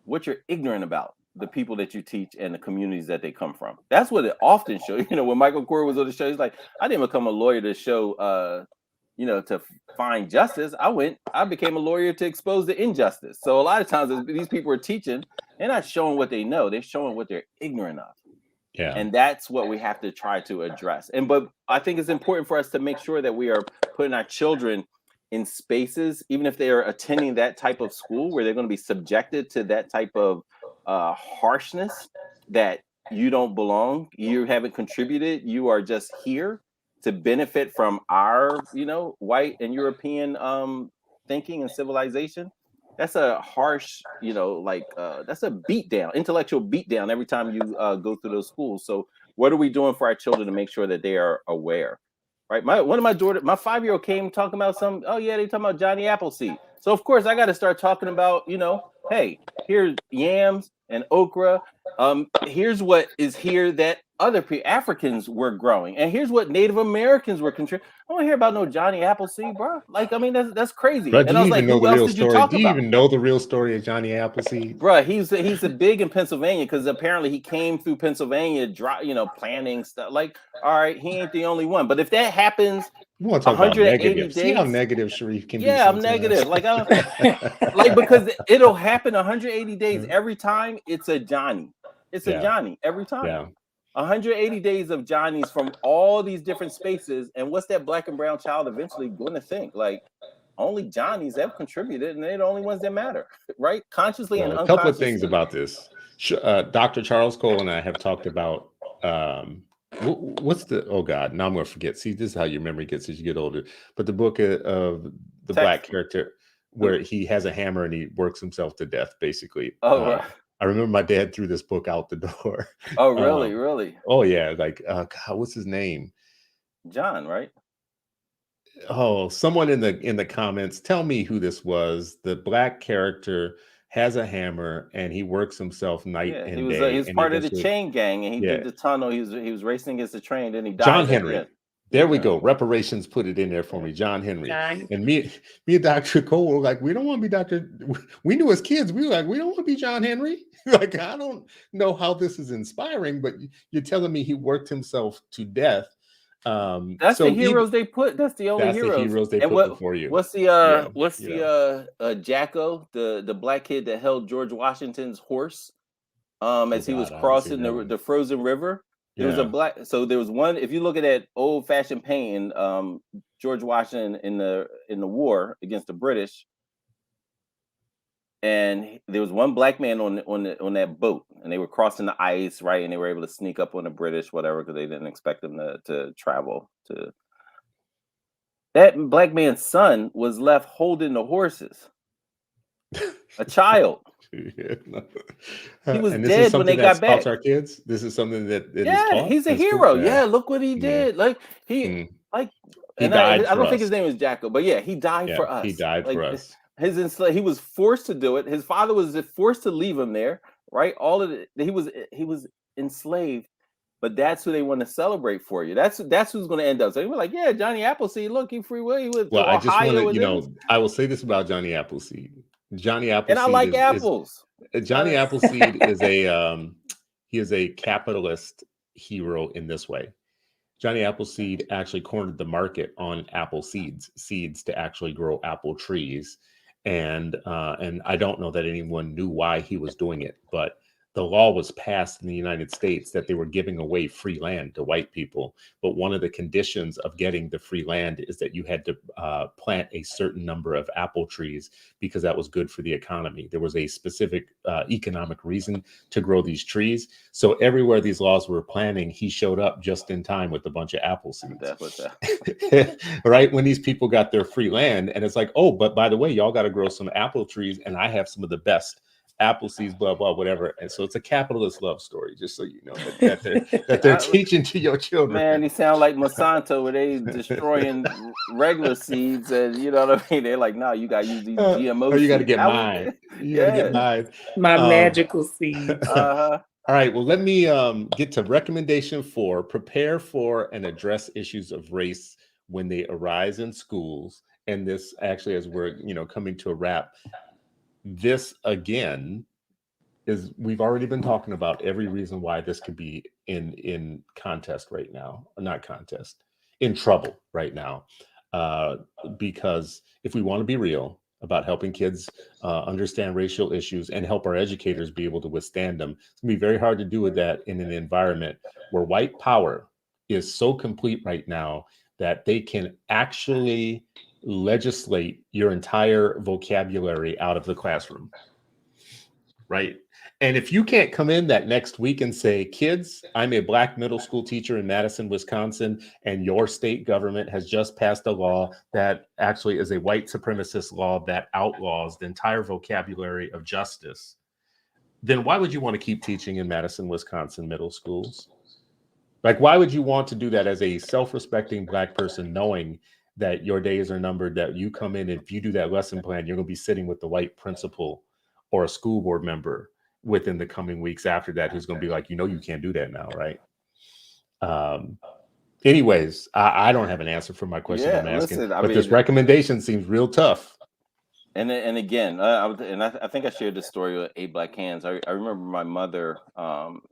what you're ignorant about the people that you teach and the communities that they come from. That's what it often shows. You know, when Michael Corey was on the show, he's like, I didn't become a lawyer to show, to find justice. I became a lawyer to expose the injustice. So a lot of times these people are teaching, they're not showing what they know, they're showing what they're ignorant of. Yeah. And that's what we have to try to address. But I think it's important for us to make sure that we are putting our children in spaces, even if they are attending that type of school where they're going to be subjected to that type of harshness, that you don't belong, you haven't contributed, you are just here to benefit from our, white and European thinking and civilization. That's a harsh, that's a beatdown, intellectual beatdown every time you go through those schools. So what are we doing for our children to make sure that they are aware? Right. One of my daughter, my 5-year-old came talking about they talking about Johnny Appleseed. So of course I got to start talking about, hey, here's yams and okra. Here's what is here that other Africans were growing, and here's what Native Americans were contributing. I don't hear about no Johnny Appleseed, bro. Like, I mean, that's crazy. Bro, and I was like, who else did you talk about? Do you even know the real story of Johnny Appleseed? Bro, he's a big in Pennsylvania, because apparently he came through Pennsylvania, planting stuff. Like, all right, he ain't the only one. But if that happens, you want to talk about negative. See how negative Sharif can be. Yeah, I'm negative. Like, because it'll happen 180 days every time. It's a Johnny. It's a Johnny every time. Yeah. 180 days of Johnnies from all these different spaces. And what's that black and brown child eventually going to think? Like, only Johnnies have contributed, and they're the only ones that matter, right? Consciously and unconsciously. A couple of things about this. Dr. Charles Cole and I have talked about what's the, oh God, now I'm going to forget. See, this is how your memory gets as you get older. But the book of the black character where he has a hammer and he works himself to death, basically. Oh, right. I remember my dad threw this book out the door. Oh, really? Really? Oh, yeah. Like, God, what's his name? John, right? Oh, someone in the comments, tell me who this was. The black character has a hammer and he works himself night and day. He was part of the chain gang, and he did the tunnel. He was racing against the train, then he died. John Henry. There we go. Reparations put it in there for me. John Henry. And me and Dr. Cole were like, we don't want to be Dr. We knew as kids, we were like, we don't want to be John Henry. Like, I don't know how this is inspiring, but you're telling me he worked himself to death. That's the heroes they put. That's the only heroes they put before you. What's the Jacko, the black kid that held George Washington's horse as he was crossing the frozen river? There was a black. So there was one. If you look at that old fashioned painting, George Washington in the war against the British, and there was one black man on that boat, and they were crossing the ice, right? And they were able to sneak up on the British, whatever, because they didn't expect them to travel. That black man's son was left holding the horses. A child. He was dead when they got back. Our kids. This is something that he's a hero. Yeah, look what he did. Like he died. I don't think his name is Jacko, but yeah, he died for us. He died for us. He was forced to do it. His father was forced to leave him there. Right, all of it. He was enslaved, but that's who they want to celebrate for you. That's who's going to end up. So they were like, yeah, Johnny Appleseed. Look, he free will. He was. Well, I just want to, I will say this about Johnny Appleseed. Johnny Appleseed, and I like apples. Johnny Appleseed is a capitalist hero in this way. Johnny Appleseed actually cornered the market on apple seeds to actually grow apple trees, and I don't know that anyone knew why he was doing it, but the law was passed in the United States that they were giving away free land to white people. But one of the conditions of getting the free land is that you had to plant a certain number of apple trees because that was good for the economy. There was a specific economic reason to grow these trees. So everywhere these laws were planning, he showed up just in time with a bunch of apple seeds. Right? When these people got their free land, and it's like, oh, but by the way, y'all got to grow some apple trees, and I have some of the best Appleseeds, blah, blah, whatever. And so it's a capitalist love story, just so you know that they're teaching to your children. Man, they sound like Monsanto where they destroying regular seeds, and you know what I mean? They're like, no, you got to use these GMO seeds. You got to get mine. You got to get mine. My magical seeds. All right. Well, let me get to recommendation 4. Prepare for and address issues of race when they arise in schools. And this actually, as we're coming to a wrap, this again is, we've already been talking about every reason why this could be in contest right now, not contest, in trouble right now. Because if we want to be real about helping kids understand racial issues and help our educators be able to withstand them, it's gonna be very hard to do with that in an environment where white power is so complete right now that they can actually legislate your entire vocabulary out of the classroom, right? And if you can't come in that next week and say, kids, I'm a Black middle school teacher in Madison, Wisconsin, and your state government has just passed a law that actually is a white supremacist law that outlaws the entire vocabulary of justice, then why would you want to keep teaching in Madison, Wisconsin middle schools? Like, why would you want to do that as a self-respecting Black person, knowing that your days are numbered, that you come in, if you do that lesson plan, you're going to be sitting with the white principal or a school board member within the coming weeks after that, who's going to be like, you can't do that now, right? Anyways, I don't have an answer for my question I'm asking, but this recommendation seems real tough. And again, I think I shared this story with 8 Black Hands. I remember my mother.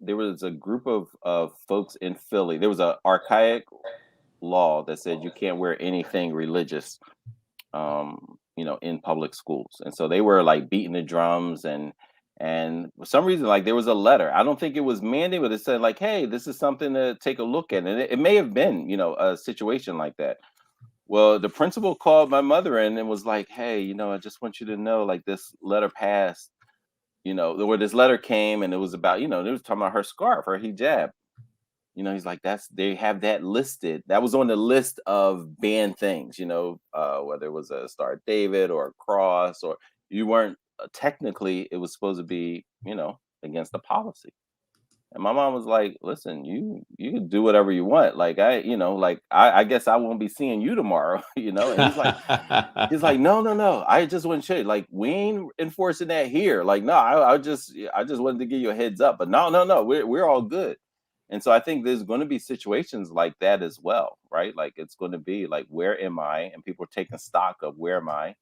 There was a group of folks in Philly. There was an archaic law that said you can't wear anything religious, in public schools, and so they were like beating the drums and for some reason, like, there was a letter. I don't think it was mandated, but it said like, hey, this is something to take a look at, and it may have been, a situation like that. Well, the principal called my mother in and was like, hey, I just want you to know, like, this letter passed, where this letter came, and it was about, it was talking about her scarf, her hijab. He's like, they have that listed. That was on the list of banned things, whether it was a Star of David or a cross, or you weren't technically, it was supposed to be, against the policy. And my mom was like, listen, you can do whatever you want. Like, I guess I won't be seeing you tomorrow, And he's like, no. I just want to show you, like, we ain't enforcing that here. Like, no, I just wanted to give you a heads up, but no, we're all good. And so I think there's going to be situations like that as well, right? Like, it's going to be like, where am I? And people are taking stock of, where am I?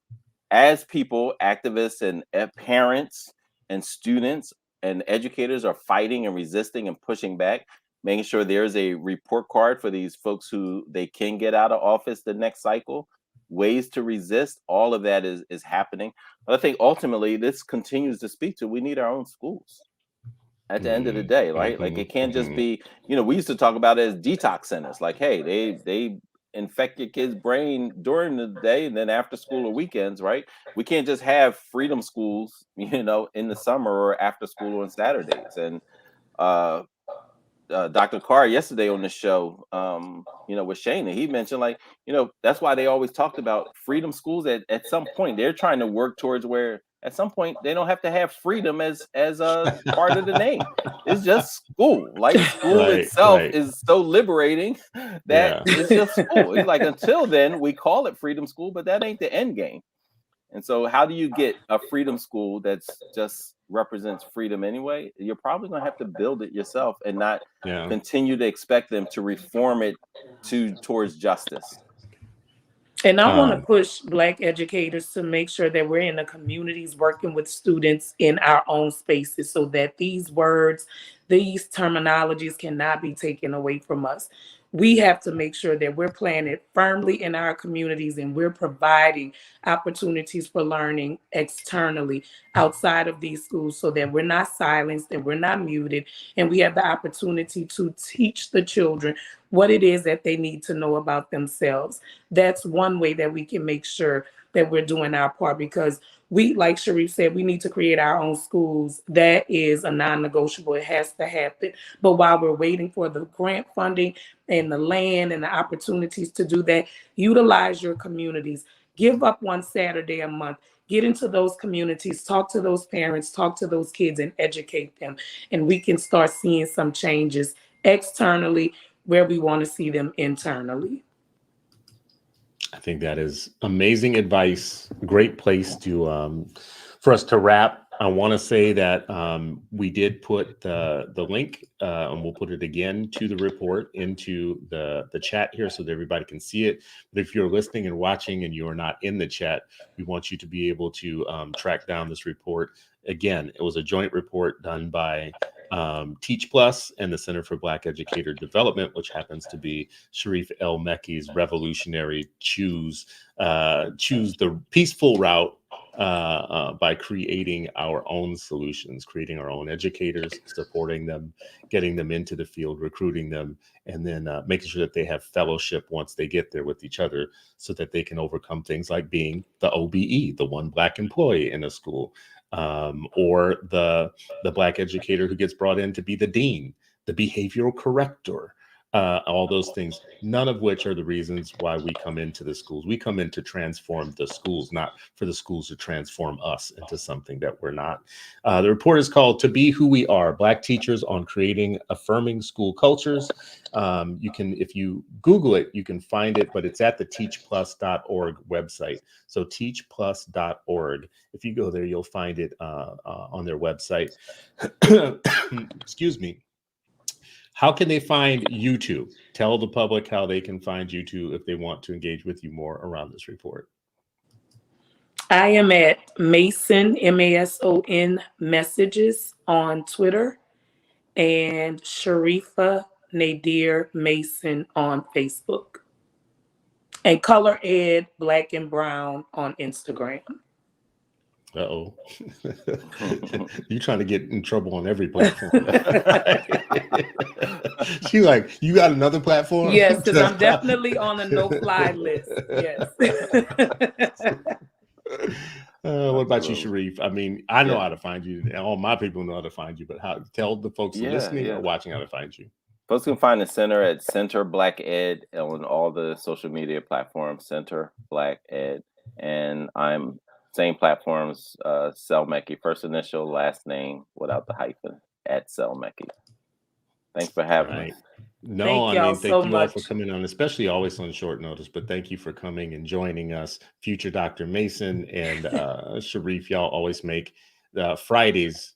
As people, activists and parents and students and educators are fighting and resisting and pushing back, making sure there's a report card for these folks who they can get out of office the next cycle, ways to resist, all of that is happening. But I think ultimately this continues to speak to, we need our own schools. At the end of the day, right? Like, it can't just be, we used to talk about it as detox centers. Like, hey, they infect your kid's brain during the day and then after school or weekends, right? We can't just have freedom schools, in the summer or after school on Saturdays. And Dr. Carr yesterday on the show, with Shana, he mentioned, like, that's why they always talked about freedom schools. At some point, they're trying to work towards where at some point they don't have to have freedom as a part of the name. It's just school. Like, school itself is so liberating that it's just school. It's like, until then, we call it freedom school, but that ain't the end game. And so how do you get a freedom school that's just represents freedom anyway? You're probably going to have to build it yourself and not continue to expect them to reform it towards justice. And I want to push Black educators to make sure that we're in the communities working with students in our own spaces, so that these words, these terminologies cannot be taken away from us. We have to make sure that we're planted firmly in our communities and we're providing opportunities for learning externally outside of these schools, so that we're not silenced and we're not muted, and we have the opportunity to teach the children what it is that they need to know about themselves. That's one way that we can make sure that we're doing our part, because we, like Sharif said, we need to create our own schools. That is a non-negotiable. It has to happen. But while we're waiting for the grant funding and the land and the opportunities to do that, utilize your communities. Give up one Saturday a month. Get into those communities, talk to those parents, talk to those kids, and educate them. And we can start seeing some changes externally where we want to see them internally. I think that is amazing advice. Great place to for us to wrap. I want to say that we did put the link, and we'll put it again to the report into the chat here so that everybody can see it. But if you're listening and watching and you are not in the chat, we want you to be able to track down this report. Again, it was a joint report done by Teach Plus and the Center for Black Educator Development, which happens to be Sharif El-Mekki's revolutionary choose the peaceful route by creating our own solutions, creating our own educators, supporting them, getting them into the field, recruiting them, and then making sure that they have fellowship once they get there with each other so that they can overcome things like being the OBE, the one Black employee in a school, or the Black educator who gets brought in to be the dean, the behavioral corrector, all those things, none of which are the reasons why we come into the schools. We come in to transform the schools, not for the schools to transform us into something that we're not. The report is called To Be Who We Are, Black Teachers on Creating Affirming School Cultures. You can, if you Google it, you can find it, but it's at the teachplus.org website. So teachplus.org. If you go there, you'll find it on their website. Excuse me. How can they find you two? Tell the public how they can find you two if they want to engage with you more around this report. I am at Mason, Mason Messages on Twitter, and Sharifa Nadir Mason on Facebook. And Color Ed Black and Brown on Instagram. Uh-oh. You trying to get in trouble on every platform. She like, you got another platform? Yes, because I'm definitely on a no-fly list. Yes. What about you, Sharif? I mean, I know how to find you. All my people know how to find you, but tell the folks listening or watching how to find you. Folks can find the center at Center Black Ed on all the social media platforms, Center Black Ed. And I'm same platforms, El-Mekki, first initial, last name without the hyphen, at El-Mekki. Thanks for having us. No, thank you all for coming on, especially always on short notice, but thank you for coming and joining us, future Dr. Mason and Sharif. Y'all always make Fridays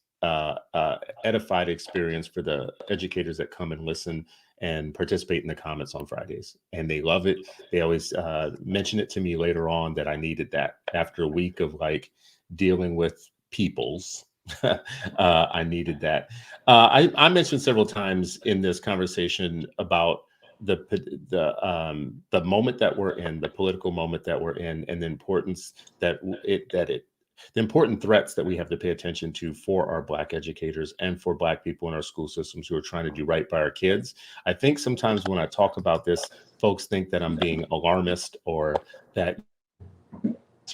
edified experience for the educators that come and listen and participate in the comments on Fridays. And they love it. They always mention it to me later on that I needed that after a week of like dealing with peoples. I needed that. I mentioned several times in this conversation about the moment that we're in, the political moment that we're in, and the importance the important threats that we have to pay attention to for our Black educators and for Black people in our school systems who are trying to do right by our kids. I think sometimes when I talk about this, folks think that I'm being alarmist or that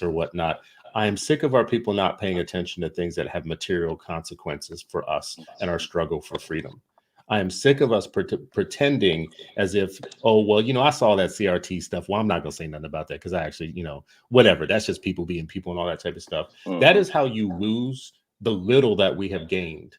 or whatnot. I am sick of our people not paying attention to things that have material consequences for us and our struggle for freedom. I am sick of us pretending as if, oh, well, I saw that CRT stuff. Well, I'm not going to say nothing about that because I actually, whatever. That's just people being people and all that type of stuff. Mm-hmm. That is how you lose the little that we have gained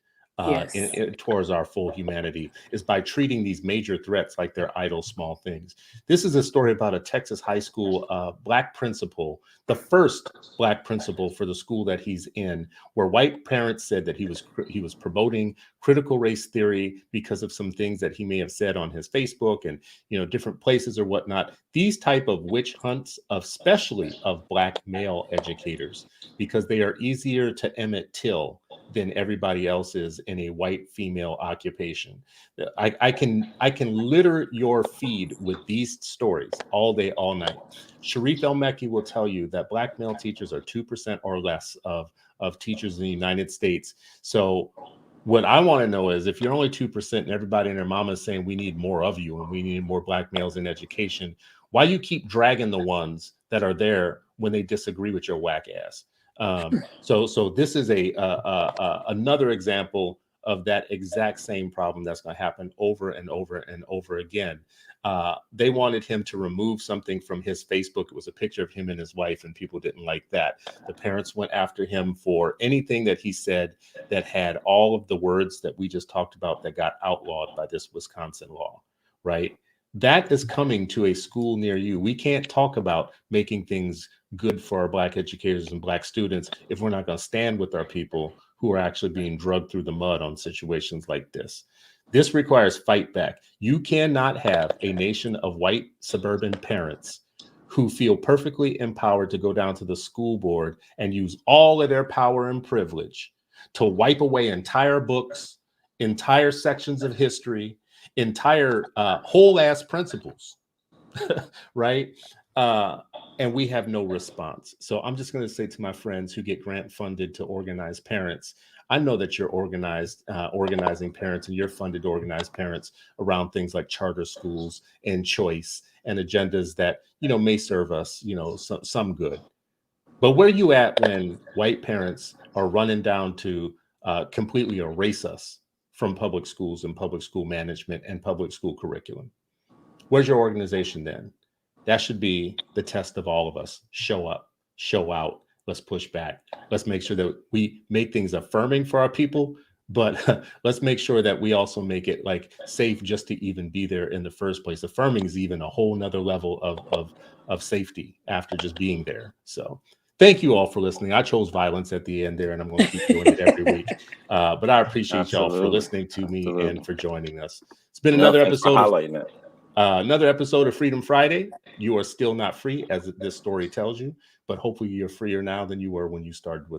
towards our full humanity, is by treating these major threats like they're idle, small things. This is a story about a Texas high school Black principal, the first Black principal for the school that he's in, where white parents said that he was promoting critical race theory because of some things that he may have said on his Facebook and different places or whatnot. These type of witch hunts, especially of Black male educators, because they are easier to Emmett Till than everybody else is in a white female occupation. I can litter your feed with these stories all day, all night. Sharif El-Mekki will tell you that Black male teachers are 2% or less of teachers in the United States. So what I want to know is, if you're only 2% and everybody and their mama is saying we need more of you and we need more Black males in education, why you keep dragging the ones that are there when they disagree with your whack ass? So this is another example of that exact same problem that's going to happen over and over and over again. They wanted him to remove something from his Facebook. It was a picture of him and his wife, and people didn't like that. The parents went after him for anything that he said that had all of the words that we just talked about that got outlawed by this Wisconsin law, right? That is coming to a school near you. We can't talk about making things good for our Black educators and Black students if we're not going to stand with our people who are actually being drugged through the mud on situations like this. This requires fight back. You cannot have a nation of white suburban parents who feel perfectly empowered to go down to the school board and use all of their power and privilege to wipe away entire books, entire sections of history, entire whole ass principles, right? And we have no response. So I'm just going to say to my friends who get grant funded to organize parents, I know that you're organizing parents, and you're funded to organize parents around things like charter schools and choice and agendas that, may serve us, some good. But where are you at when white parents are running down to completely erase us from public schools and public school management and public school curriculum? Where's your organization then? That should be the test of all of us. Show up, show out. Let's push back. Let's make sure that we make things affirming for our people, but let's make sure that we also make it like safe just to even be there in the first place. Affirming is even a whole nother level of safety after just being there. So thank you all for listening. I chose violence at the end there, and I'm going to keep doing it every week. But I appreciate y'all for listening to me and for joining us. It's been another episode of Freedom Friday. You are still not free, as this story tells you, but hopefully you're freer now than you were when you started with